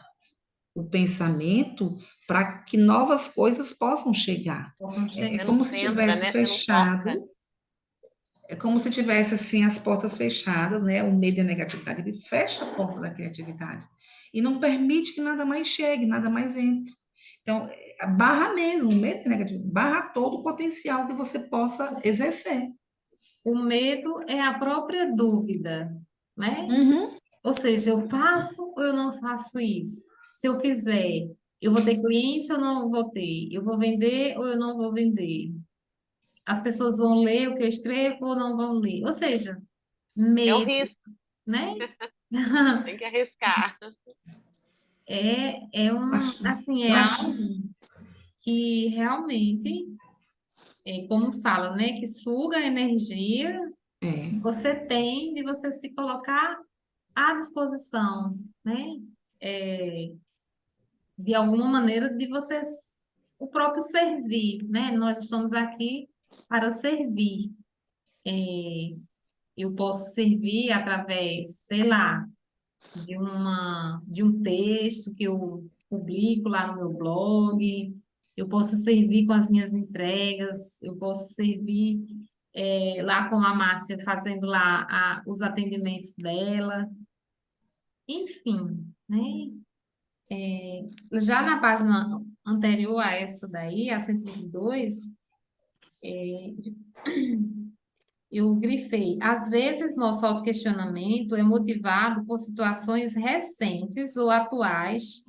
o pensamento para que novas coisas possam chegar. Possam É chegar. Você não como se centra, tivesse né? Você não foca. fechado, é como se tivesse assim as portas fechadas, né? O medo e a negatividade, ele fecha a porta da criatividade e não permite que nada mais chegue, nada mais entre. Então, barra mesmo, o medo e a negatividade, barra todo o potencial que você possa exercer. O medo é a própria dúvida, né? Uhum. Ou seja, eu faço ou eu não faço isso? Se eu fizer, eu vou ter cliente ou não vou ter? Eu vou vender ou eu não vou vender? As pessoas vão ler o que eu escrevo ou não vão ler? Ou seja, É o medo, risco, né? tem que arriscar. Acho, Assim, eu é acho, algo que realmente, como fala, né? Que suga a energia que é, você tem de você se colocar à disposição, né? É, de alguma maneira de vocês, o próprio servir, né? Nós estamos aqui para servir. Eu posso servir através, sei lá, de um texto que eu publico lá no meu blog, eu posso servir com as minhas entregas, eu posso servir lá com a Márcia fazendo lá os atendimentos dela, enfim, né? Já na página anterior a essa daí, a 122, eu grifei. Às vezes, nosso autoquestionamento é motivado por situações recentes ou atuais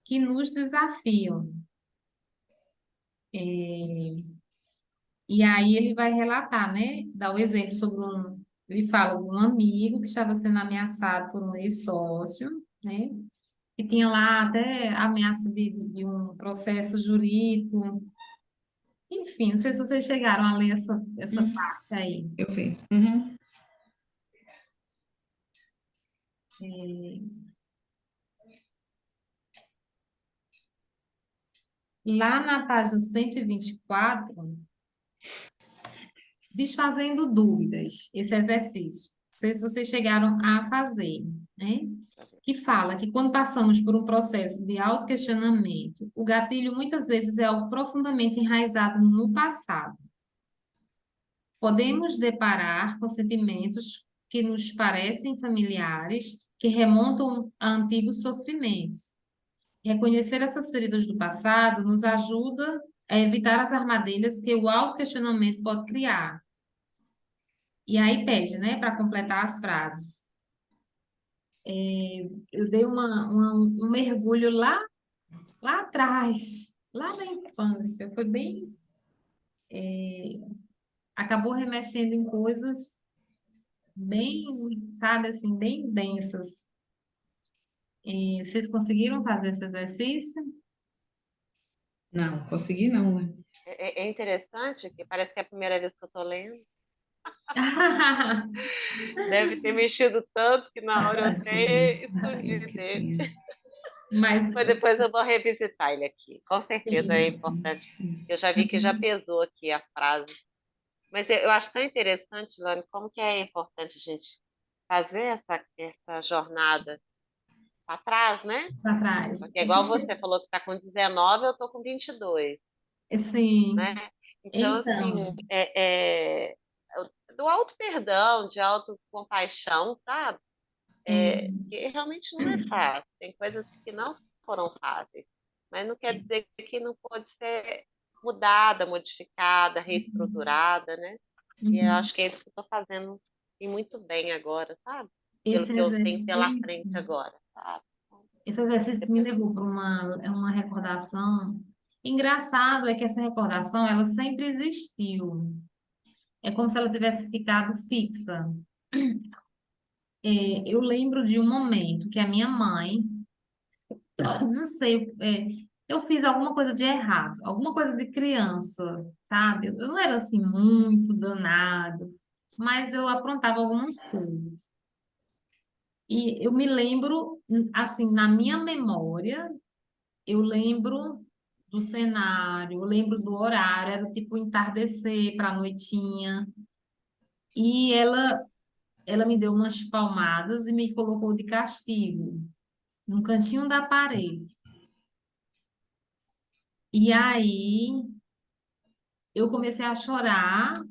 que nos desafiam. E aí ele vai relatar, né? Dá o exemplo sobre ele fala de um amigo que estava sendo ameaçado por um ex-sócio, né? Que tinha lá até ameaça de um processo jurídico. Enfim, não sei se vocês chegaram a ler essa parte aí. Eu vi. Uhum. Lá na página 124, desfazendo dúvidas, esse exercício. Não sei se vocês chegaram a fazer, né? Que fala que quando passamos por um processo de autoquestionamento, o gatilho muitas vezes é algo profundamente enraizado no passado. Podemos deparar com sentimentos que nos parecem familiares, que remontam a antigos sofrimentos. Reconhecer essas feridas do passado nos ajuda a evitar as armadilhas que o autoquestionamento pode criar. E aí pede, né, para completar as frases. Eu dei um mergulho lá atrás, lá na infância. Foi bem. Acabou remexendo em coisas bem, sabe, assim, bem densas. Vocês conseguiram fazer esse exercício? Não, consegui não, né? É interessante que parece que é a primeira vez que eu estou lendo. Deve ter mexido tanto que na hora eu Achar até aí o escondi que dele. tinha. Mas, Mas depois eu vou revisitar ele aqui. Com certeza é sim. importante. Sim. Eu já vi que já pesou aqui a frase. Mas eu acho tão interessante, Lani, como que é importante a gente fazer essa jornada para trás, né? Para trás. Porque igual você falou que está com 19, eu estou com 22, né? Sim. Então, assim, Então, do auto-perdão, de autocompaixão, sabe? é, Que realmente não é fácil. Tem coisas que não foram fáceis, mas não quer dizer que não pode ser mudada, modificada, reestruturada, né? E eu uhum. acho que é isso que eu estou fazendo e muito bem agora, sabe? Pelo Esse que eu tenho pela exercício, frente agora, sabe? esse exercício me Depois, levou para uma recordação. Engraçado é que essa recordação, ela sempre existiu. É como se ela tivesse ficado fixa. Eu lembro de um momento que a minha mãe, não sei, eu fiz alguma coisa de errado, alguma coisa de criança, sabe? Eu não era assim muito danado, mas eu aprontava algumas coisas. E eu me lembro, assim, na minha memória, eu lembro do cenário, eu lembro do horário, era tipo entardecer para a noitinha. E ela me deu umas palmadas e me colocou de castigo, no cantinho da parede. E aí eu comecei a chorar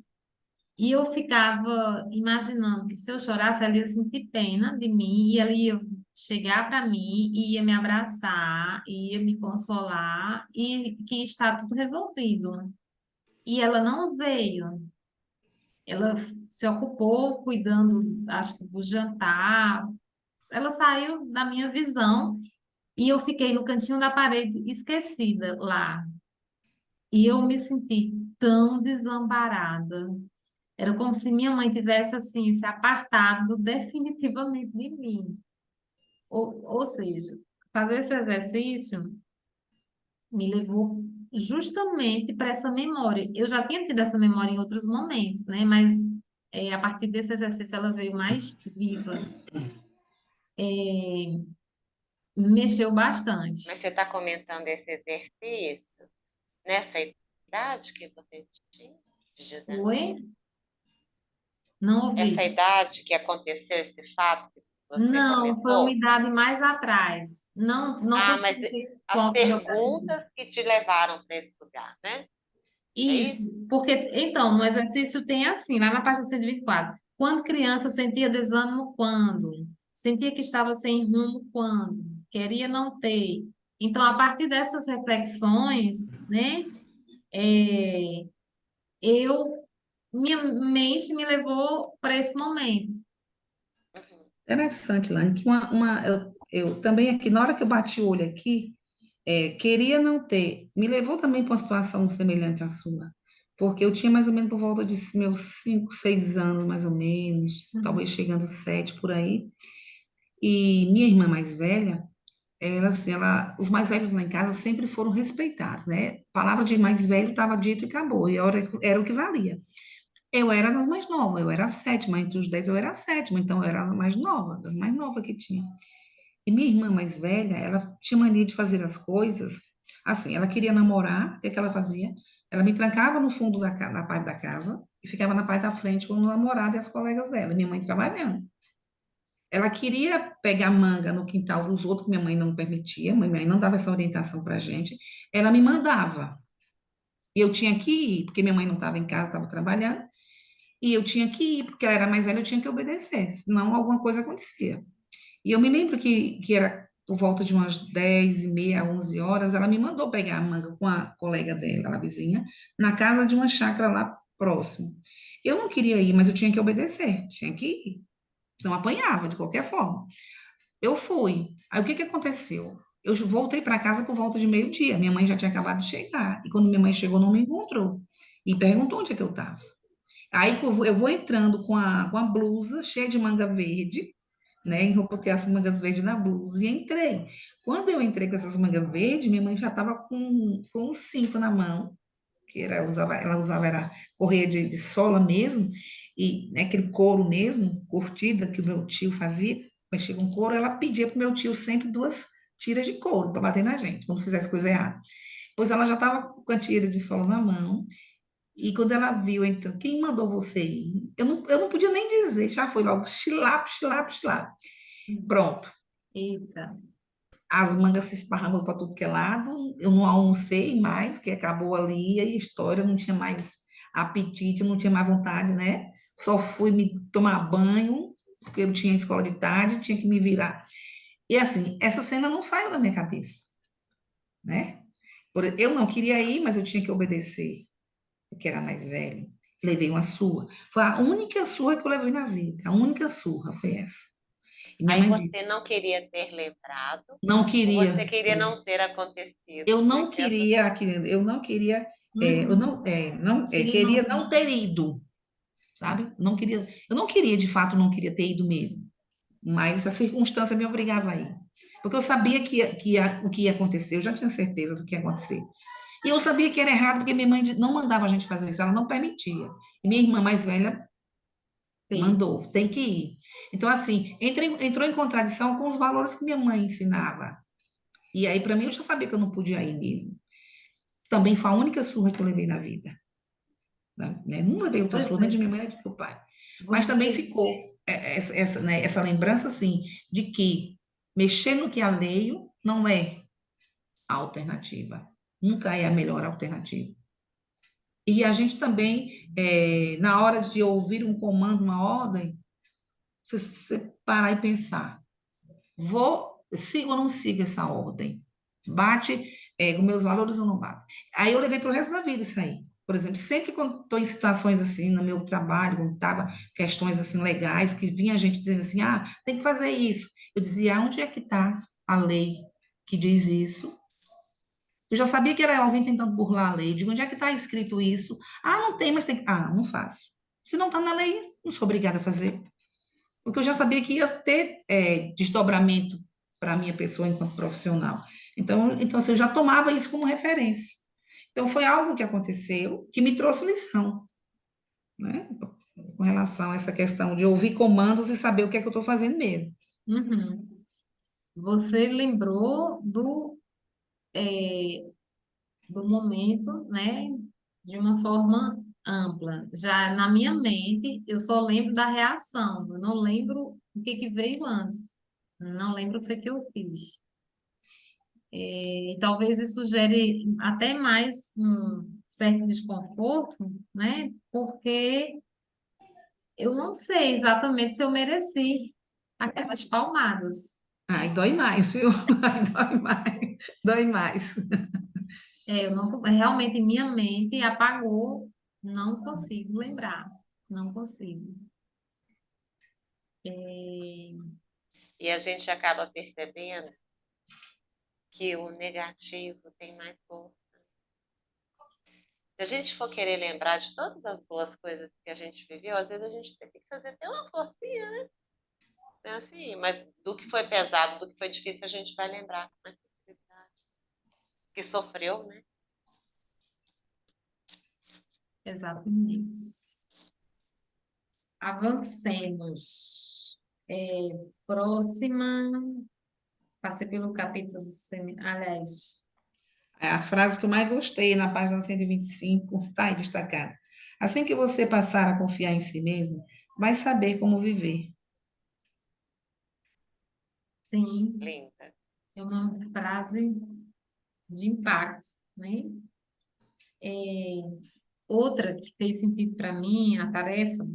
e eu ficava imaginando que se eu chorasse, ela ia sentir pena de mim e ela ia chegar para mim e ia me abraçar, ia me consolar e que está tudo resolvido. E ela não veio. Ela se ocupou cuidando, acho que do jantar. Ela saiu da minha visão e eu fiquei no cantinho da parede, esquecida lá. E eu me senti tão desamparada. Era como se minha mãe tivesse assim se apartado definitivamente de mim. Ou seja, fazer esse exercício me levou justamente para essa memória. Eu já tinha tido essa memória em outros momentos, né? Mas a partir desse exercício ela veio mais viva. Mexeu bastante. mas você está comentando esse exercício nessa idade que você tinha, de 19? Oi? Não Essa ouvi. idade que aconteceu esse fato que você Não, foi uma comentou? idade mais atrás. Não, não Ah, mas consegui com as autodidatiza. perguntas que te levaram para esse lugar, né? É Isso, isso? porque, então, no exercício tem assim, lá na página 124. Quando criança, eu sentia desânimo quando? Sentia que estava sem rumo quando? Queria não ter. Então, a partir dessas reflexões, né, é, minha mente me levou para esse momento. Interessante, Lani, que eu também aqui, na hora que eu bati o olho aqui, queria não ter, me levou também para uma situação semelhante à sua, porque eu tinha mais ou menos por volta de meus 5, 6 anos, mais ou menos, talvez Uhum. chegando 7 por aí, e minha irmã mais velha, ela, assim, os mais velhos lá em casa sempre foram respeitados, né? Palavra de mais velho estava dito e acabou, e era o que valia. Eu era das mais novas, eu era a sétima, entre os 10 eu era a sétima, então eu era a mais nova, das mais novas que tinha. E minha irmã mais velha, ela tinha mania de fazer as coisas assim, ela queria namorar, o que que ela fazia? Ela me trancava no fundo da parte da casa e ficava na parte da frente com o namorado e as colegas dela, minha mãe trabalhando. Ela queria pegar manga no quintal dos outros, que minha mãe não permitia, minha mãe não dava essa orientação pra gente, ela me mandava. E eu tinha que ir, porque minha mãe não estava em casa, estava trabalhando, e eu tinha que ir, porque ela era mais velha, eu tinha que obedecer, senão alguma coisa acontecia. E eu me lembro que era por volta de umas 10h30, 11 horas, ela me mandou pegar a manga com a colega dela, a vizinha, na casa de uma chácara lá próximo. Eu não queria ir, mas eu tinha que obedecer, tinha que ir. Não apanhava de qualquer forma. Eu fui. Aí o que que aconteceu? Eu voltei para casa por volta de meio-dia. Minha mãe já tinha acabado de chegar. E quando minha mãe chegou, não me encontrou. E perguntou onde é que eu estava. Aí que eu vou entrando com a blusa cheia de manga verde, né? Enrolei as mangas verdes na blusa e entrei. Quando eu entrei com essas mangas verdes, minha mãe já estava com um cinto na mão, que ela usava era correia de sola mesmo, e né, aquele couro mesmo, curtida, que o meu tio fazia. Quando chega um couro, ela pedia para o meu tio sempre 2 tiras de couro para bater na gente, quando fizesse coisa errada. Pois ela já estava com a tira de sola na mão, e quando ela viu, então, quem mandou você ir? Eu não podia nem dizer, já foi logo, chilap, chilap, chilap. Uhum. Pronto. Eita. As mangas se esparramam para tudo que é lado. Eu não almocei mais, que acabou ali a história, não tinha mais apetite, não tinha mais vontade, né? Só fui me tomar banho, porque eu tinha escola de tarde, tinha que me virar. E assim, essa cena não saiu da minha cabeça, né? Eu não queria ir, mas eu tinha que obedecer, porque era mais velho. Levei uma surra. Foi a única surra que eu levei na vida. A única surra foi essa. E minha Aí mãe disse, você não queria ter lembrado, não ou você queria. queria não ter acontecido, Eu né? não Que essa- queria, eu não queria, eu Uhum. Ele queria não. não ter ido, sabe? Eu não queria, de fato, não queria ter ido mesmo, mas a circunstância me obrigava a ir, porque eu sabia o que ia acontecer, eu já tinha certeza do que ia acontecer. E eu sabia que era errado, porque minha mãe não mandava a gente fazer isso, ela não permitia. E minha irmã mais velha Fez. mandou, tem que ir. Então, assim, entrou em contradição com os valores que minha mãe ensinava. E aí, para mim, eu já sabia que eu não podia ir mesmo. Também foi a única surra que eu levei na vida, né? Não levei outras Pois surras, nem é. de minha mãe, nem de meu pai. Mas também Você. ficou né, essa lembrança, assim, de que mexer no que é alheio não é a alternativa. Nunca é a melhor alternativa. E a gente também, na hora de ouvir um comando, uma ordem, você parar e pensar, sigo ou não sigo essa ordem? Bate, com meus valores ou não bate? Aí eu levei para o resto da vida isso aí. Por exemplo, sempre quando estou em situações assim, no meu trabalho, quando estava questões assim legais, que vinha a gente dizendo assim, tem que fazer isso. Eu dizia, onde é que está a lei que diz isso? Eu já sabia que era alguém tentando burlar a lei. Eu digo, onde é que está escrito isso? Não tem, mas tem que. Não faço. Se não está na lei, não sou obrigada a fazer. Porque eu já sabia que ia ter desdobramento para a minha pessoa enquanto profissional. Então assim, eu já tomava isso como referência. Então, foi algo que aconteceu que me trouxe lição, né? Com relação a essa questão de ouvir comandos e saber o que é que eu estou fazendo mesmo. Uhum. Você lembrou do momento, né, de uma forma ampla. Já na minha mente, eu só lembro da reação, eu não lembro o que que veio antes. Não lembro o que foi que eu fiz. E talvez isso gere até mais um certo desconforto, né? Porque eu não sei exatamente se eu mereci aquelas palmadas. Ai, dói mais, viu? Ai, dói mais, dói mais. Eu não, realmente minha mente apagou, não consigo lembrar, não consigo. É, E a gente acaba percebendo que o negativo tem mais força. Se a gente for querer lembrar de todas as boas coisas que a gente viveu, às vezes a gente tem que fazer até uma forcinha, né? É assim, mas do que foi pesado, do que foi difícil, a gente vai lembrar com mais facilidade. Que sofreu, né? Exatamente. Avancemos. Próxima, passei pelo capítulo, aliás, É a frase que eu mais gostei na página 125, está aí destacada. Assim que você passar a confiar em si mesmo, vai saber como viver. sim, Linda. é uma frase de impacto, né? Outra que fez sentido para mim, a tarefa,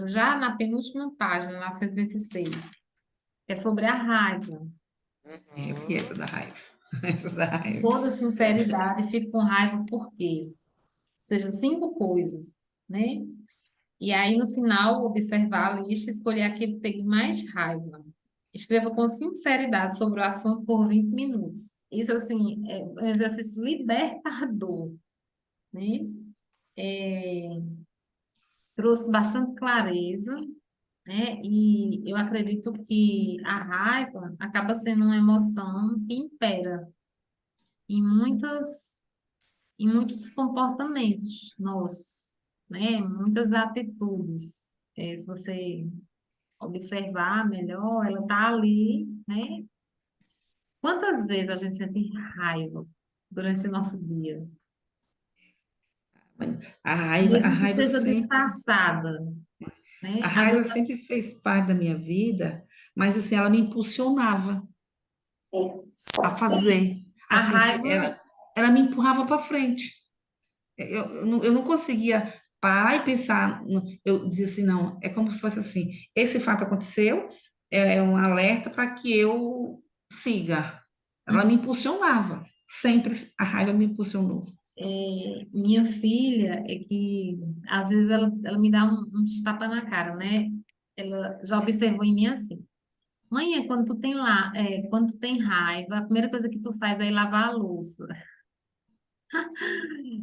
já na penúltima página, na 136, é sobre a raiva. Eu que essa Uhum. da raiva. Essa da raiva. Toda sinceridade, fico com raiva por quê? Ou seja, 5 coisas, né? E aí, no final, observar a lista e escolher aquele que tem mais raiva. Escreva com sinceridade sobre o assunto por 20 minutos. Isso, assim, é um exercício libertador, né? Trouxe bastante clareza, né? E eu acredito que a raiva acaba sendo uma emoção que impera em muitos comportamentos nossos, né? Muitas atitudes. Se você observar melhor, ela está ali, né? Quantas vezes a gente sente raiva durante o nosso dia? A Mesmo que raiva seja sempre, disfarçada, a né? Às raiva vezes, sempre fez parte da minha vida, mas assim, ela me impulsionava a fazer. a Assim, raiva, ela me empurrava para frente. Eu não conseguia parar e pensar. Eu dizia assim, não, é como se fosse assim: esse fato aconteceu, é um alerta para que eu siga. Ela me impulsionava, sempre a raiva me impulsionou. minha filha, é que às vezes ela me dá uns tapa na cara, né? Ela já observou em mim assim. Mãe, quando tu tem raiva, a primeira coisa que tu faz é ir lavar a louça.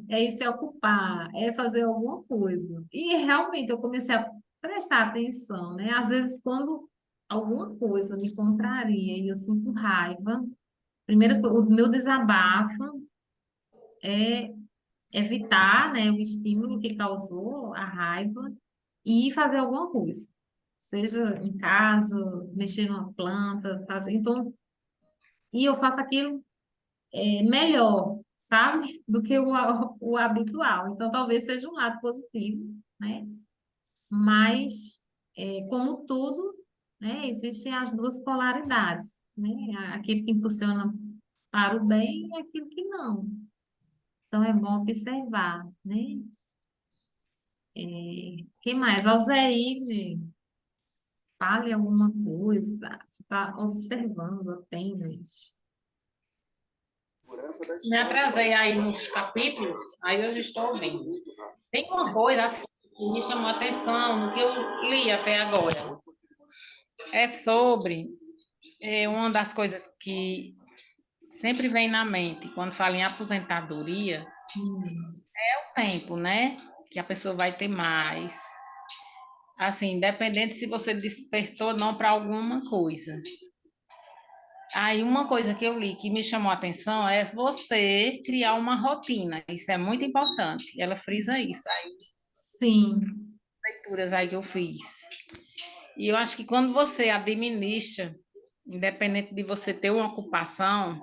É ir se ocupar, é fazer alguma coisa. E realmente eu comecei a prestar atenção, né? Às vezes, quando alguma coisa me contraria e eu sinto raiva, o meu desabafo é evitar, né, o estímulo que causou a raiva e fazer alguma coisa. Seja em casa, mexer numa planta, fazer. Então, e eu faço aquilo melhor, sabe? Do que o habitual. Então, talvez seja um lado positivo, né? Mas, como tudo, né, existem as duas polaridades, né? Aquele que impulsiona para o bem e aquilo que não. Então, é bom observar, né? Que mais? Alzeide, fale alguma coisa. Você está observando apenas. Me atrasei aí nos capítulos, aí hoje estou vendo. Tem uma coisa assim que me chamou a atenção no que eu li até agora. É sobre uma das coisas que sempre vem na mente quando fala em aposentadoria, Hum, o tempo, né? Que a pessoa vai ter mais. Assim, independente se você despertou ou não para alguma coisa. Aí, uma coisa que eu li que me chamou a atenção é você criar uma rotina. Isso é muito importante. Ela frisa isso, aí, sim. leituras aí que eu fiz. E eu acho que quando você administra, independente de você ter uma ocupação,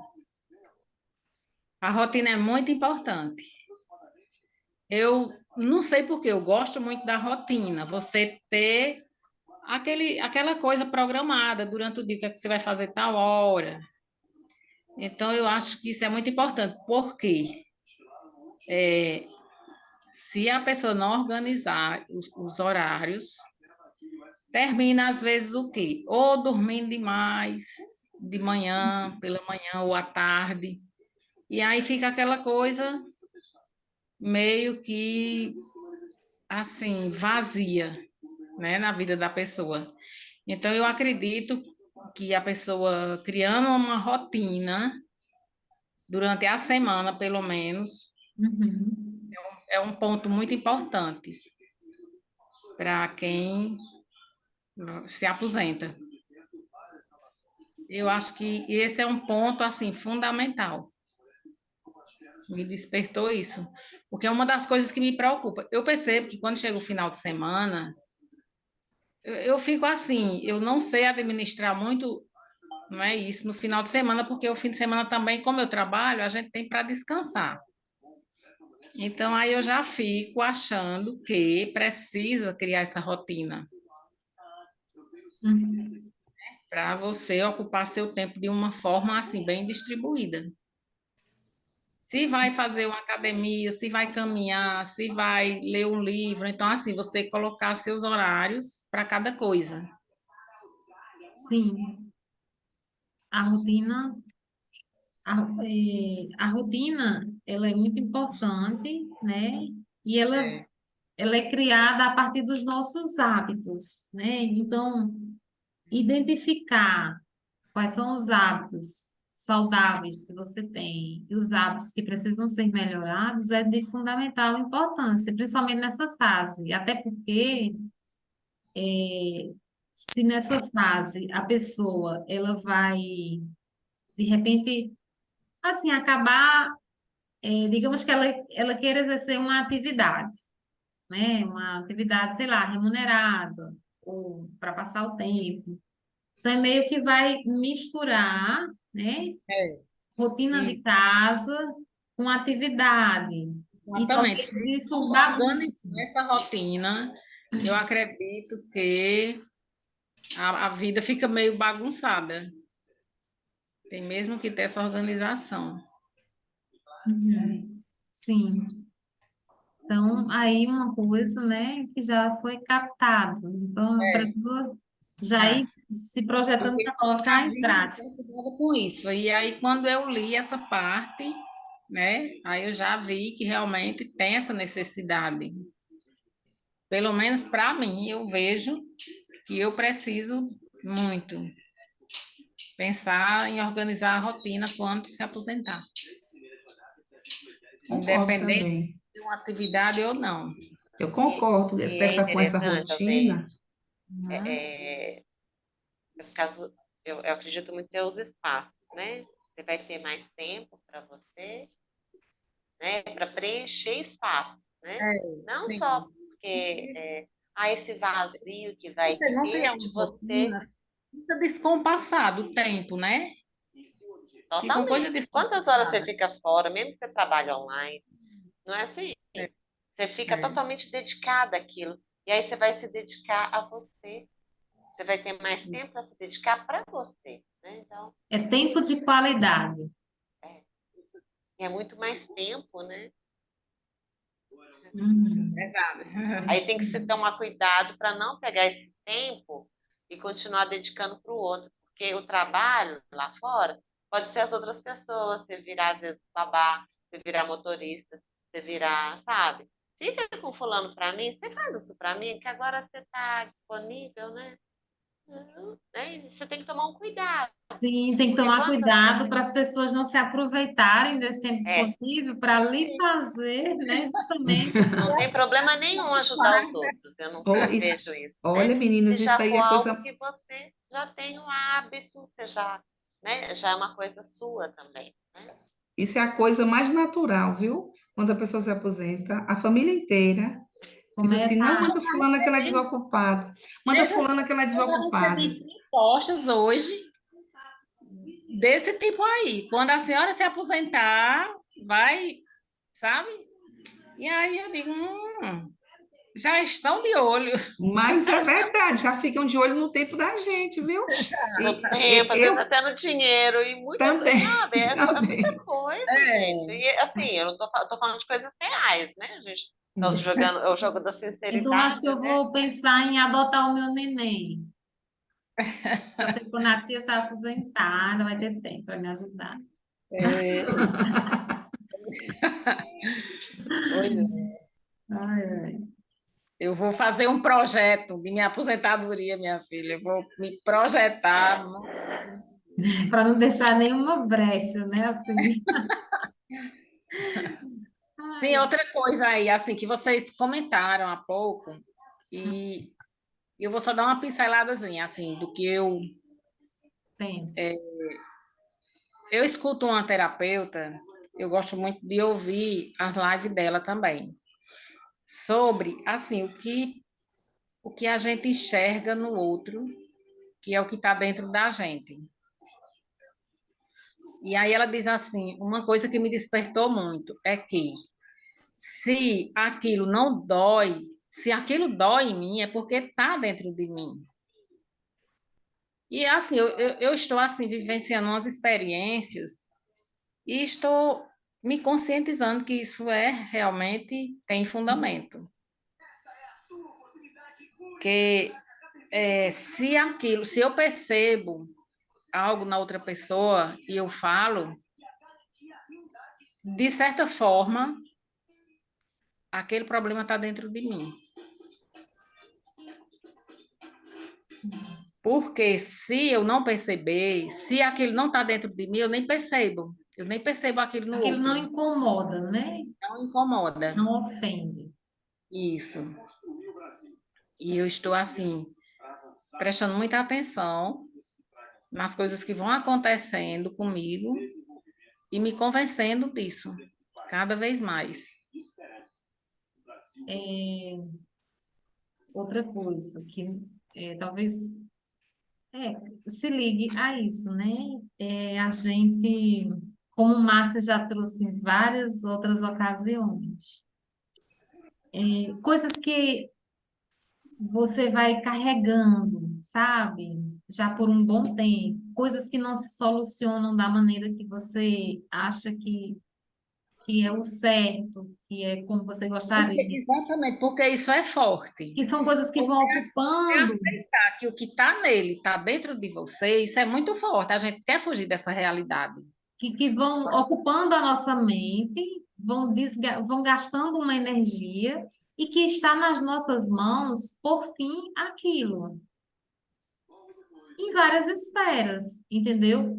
a rotina é muito importante. Eu não sei por quê, eu gosto muito da rotina. Você ter aquela coisa programada durante o dia, o que é que você vai fazer tal hora. Então, eu acho que isso é muito importante. Por quê? Se a pessoa não organizar os horários, termina às vezes o quê? Ou dormindo demais, de manhã, pela manhã ou à tarde. E aí fica aquela coisa meio que assim, vazia, né, na vida da pessoa. Então eu acredito que a pessoa criando uma rotina durante a semana, pelo menos, Uhum. é um ponto muito importante para quem se aposenta. Eu acho que esse é um ponto assim fundamental. Me despertou isso, porque é uma das coisas que me preocupa. Eu percebo que quando chega o final de semana, eu fico assim, eu não sei administrar muito, não é isso, no final de semana, porque o fim de semana também, como eu trabalho, a gente tem para descansar. Então, aí eu já fico achando que precisa criar essa rotina Uhum. para você ocupar seu tempo de uma forma assim, bem distribuída. Se vai fazer uma academia, se vai caminhar, se vai ler um livro, então, assim, você colocar seus horários para cada coisa. Sim, a rotina, a rotina, ela é muito importante, né? E ela é criada a partir dos nossos hábitos, né? Então, identificar quais são os hábitos saudáveis que você tem e os hábitos que precisam ser melhorados é de fundamental importância, principalmente nessa fase, até porque se nessa fase a pessoa ela vai de repente assim acabar, digamos que ela queira exercer uma atividade, né? Uma atividade, sei lá, remunerada ou para passar o tempo. Então é meio que vai misturar, né? É. Rotina de E, casa com atividade. E exatamente. talvez Se isso não organizar bagunce. essa rotina, eu acredito que a vida fica meio bagunçada. Tem mesmo que ter essa organização. Uhum. Sim. Então, aí uma coisa, né, que já foi captado. Então, eu É, preciso já é. ir se projetando Porque para a colocar em vida prática. tem cuidado com isso. E aí, quando eu li essa parte, né, aí eu já vi que realmente tem essa necessidade. Pelo menos para mim, eu vejo que eu preciso muito pensar em organizar a rotina quando se aposentar, Concordo independente também. de uma atividade ou não. Eu E, concordo e é com essa interessante, rotina. Alvende, Uhum. é, no caso, eu acredito muito em ter os espaços, né? Você vai ter mais tempo para você, né? Para preencher espaço, né? Não só Sim. porque há esse vazio que vai Você não ter criar de uma você rotina, fica descompassado o tempo, né? Fica uma coisa totalmente. Quantas horas você descompassada. fica fora, mesmo que você trabalhe online? Não é assim? É, Você fica é. totalmente dedicada àquilo. E aí você vai se dedicar a você. Você vai ter mais tempo para se dedicar para você, né? Então, É tempo de qualidade. é, e é muito mais tempo, né? Uhum. Verdade. Aí tem que se tomar cuidado para não pegar esse tempo e continuar dedicando para o outro, porque o trabalho lá fora pode ser as outras pessoas, você virar, às vezes, babá, você virar motorista, você virar, sabe? Fica com fulano para mim, você faz isso para mim, que agora você está disponível, né? Né? E você tem que tomar um cuidado, Sim, tem que porque tomar quantas. cuidado para as pessoas não se aproveitarem desse tempo É, disponível para lhe fazer, né, justamente. não tem problema nenhum ajudar os outros, eu não Ou vejo isso, né? olha, Se meninas, isso já aí for é algo coisa. que você já tem o hábito, você já, né, já é uma coisa sua também, né? Isso é a coisa mais natural, viu? Quando a pessoa se aposenta, a família inteira diz assim: Começa não, a... manda fulana que ela é desocupada, manda Veja só, fulana que ela é eu já desocupada. recebi propostas hoje desse tipo aí. Quando a senhora se aposentar, vai, sabe? E aí eu digo, já estão de olho. Mas é verdade, já ficam de olho no tempo da gente, viu? No E tempo, às vezes eu até no dinheiro, e muita, também, sabe, é muita também. coisa, gente. É, E assim, eu não tô falando de coisas reais, né? A gente tá jogando, é o jogo da Então, acho que sinceridade, eu né? vou pensar em adotar o meu neném. Eu sei que quando a tia se aposentar, ela vai ter tempo para me ajudar. é, pois é. Ai, ai. Eu vou fazer um projeto de minha aposentadoria, minha filha. Eu vou me projetar. para não deixar nenhuma brecha, né? Assim. Sim, Ai, outra coisa aí, assim, que vocês comentaram há pouco, e eu vou só dar uma pinceladazinha, assim, do que penso. eu escuto uma terapeuta, eu gosto muito de ouvir as lives dela também, sobre, assim, o que a gente enxerga no outro, que é o que está dentro da gente. E aí ela diz assim, uma coisa que me despertou muito é que se aquilo não dói, se aquilo dói em mim, é porque está dentro de mim. E assim, eu estou assim vivenciando umas experiências e estou me conscientizando que isso é realmente tem fundamento. Que se eu percebo algo na outra pessoa e eu falo, de certa forma, aquele problema está dentro de mim. Porque se eu não perceber, se aquilo não está dentro de mim, eu nem percebo. Eu nem percebo aquilo no Aquilo não outro. incomoda, né? Não incomoda. Não ofende. Isso. E eu estou assim, prestando muita atenção nas coisas que vão acontecendo comigo e me convencendo disso, cada vez mais. É, outra coisa que talvez se ligue a isso, né? A gente, como o Márcio já trouxe em várias outras ocasiões, coisas que você vai carregando, sabe? Já por um bom tempo, coisas que não se solucionam da maneira que você acha que é o certo, que é como você gostaria, Exatamente, porque isso é forte. que são coisas que vão Você ocupando, aceitar que o que está nele está dentro de você, isso é muito forte. A gente quer fugir dessa realidade. que vão ocupando a nossa mente, vão gastando uma energia e que está nas nossas mãos, por fim, aquilo, em várias esferas, entendeu?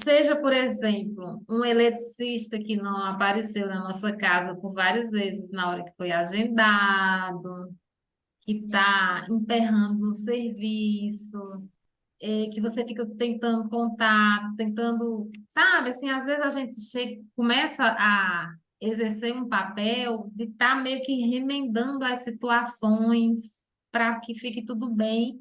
Seja, por exemplo, um eletricista que não apareceu na nossa casa por várias vezes na hora que foi agendado, que está emperrando no serviço, que você fica tentando contato, tentando, sabe, assim, às vezes a gente começa a exercer um papel de estar meio que remendando as situações para que fique tudo bem,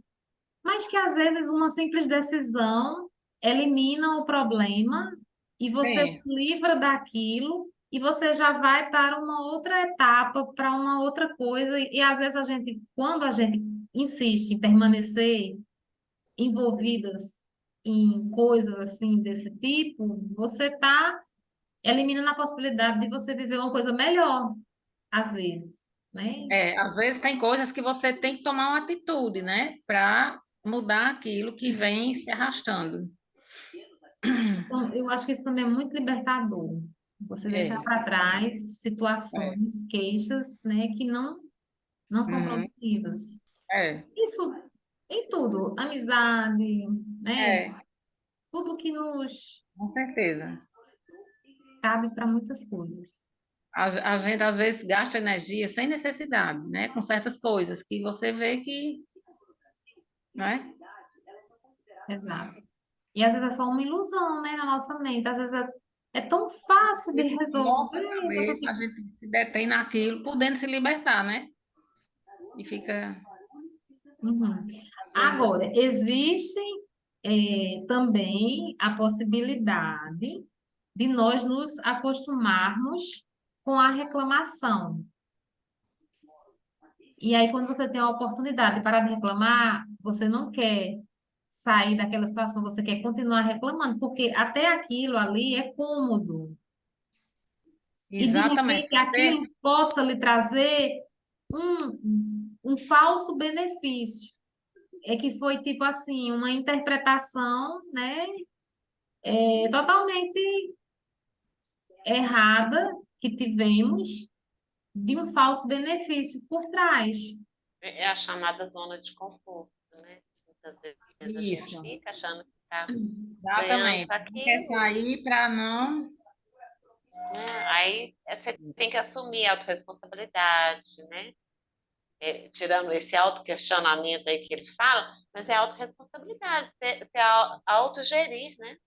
mas que às vezes uma simples decisão elimina o problema e você se Sim, livra daquilo e você já vai para uma outra etapa, para uma outra coisa, e às vezes quando a gente insiste em permanecer envolvidas em coisas assim desse tipo, você está eliminando a possibilidade de você viver uma coisa melhor, às vezes, né? às vezes tem coisas que você tem que tomar uma atitude, né, para mudar aquilo que vem se arrastando. Então, eu acho que isso também é muito libertador. Você deixar É, para trás é, situações, queixas, né, que não são uhum, produtivas. é, Isso em tudo, amizade, né? é, Tudo que nos com certeza. cabe para muitas coisas. A gente às vezes gasta energia sem necessidade, né, com certas coisas que você vê que, né? Exato. E às vezes é só uma ilusão, né, na nossa mente. Às vezes é tão fácil de Nossa resolver, você cabeça, a fica. gente se detém naquilo, podendo se libertar, né? E fica, Uhum. às vezes, Agora, existe também a possibilidade de nós nos acostumarmos com a reclamação. E aí, quando você tem a oportunidade de parar de reclamar, você não quer sair daquela situação, você quer continuar reclamando, porque até aquilo ali é cômodo. E de exatamente. repente aquilo possa lhe trazer um falso benefício. É que foi tipo assim, uma interpretação, né, totalmente errada que tivemos de um falso benefício por trás. É a chamada zona de conforto, né? Muitas vezes a gente Isso. fica achando que tá ganhando Exatamente. Não quer aquilo, sair para não. né? Aí você tem que assumir a autorresponsabilidade, né? Tirando esse autoquestionamento aí que ele fala, mas é autorresponsabilidade, você autogerir, né?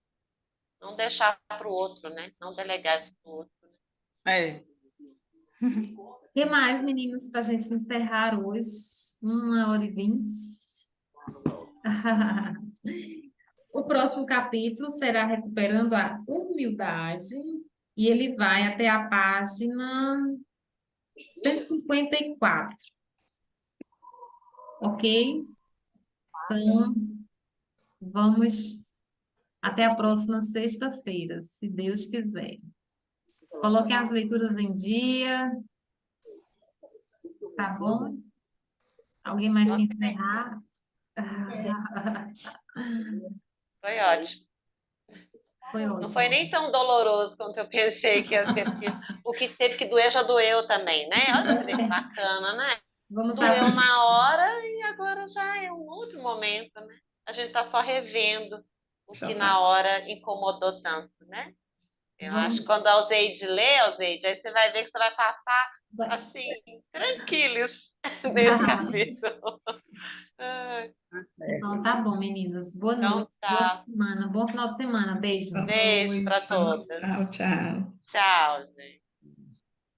Não deixar para o outro, né? Não delegar isso para o outro. É. O que mais, meninos, para a gente encerrar hoje? 1h20. O próximo capítulo será Recuperando a Humildade, e ele vai até a página 154, ok? Então, vamos até a próxima sexta-feira, se Deus quiser. Coloquem as leituras em dia, tá bom? Alguém mais quer Ok, encerrar? foi ótimo. Foi Não foi ótimo. nem tão doloroso quanto eu pensei que ia ser, porque o que teve que doer já doeu também, né? Olha que trem bacana, né? Vamos Doeu abrir. na hora e agora já é um outro momento, né? A gente está só revendo o Só que tá. na hora incomodou tanto, né? Eu acho que Vamos. quando a Alzeide lê, Alzeide, aí você vai ver que você vai passar assim, tranquilos nesse capítulo. Ai, Então, tá bom, meninas. Boa então noite, boa tá. semana, bom final de semana. Beijo. Boa Beijo para noite. todas. Tchau, tchau. Tchau, gente.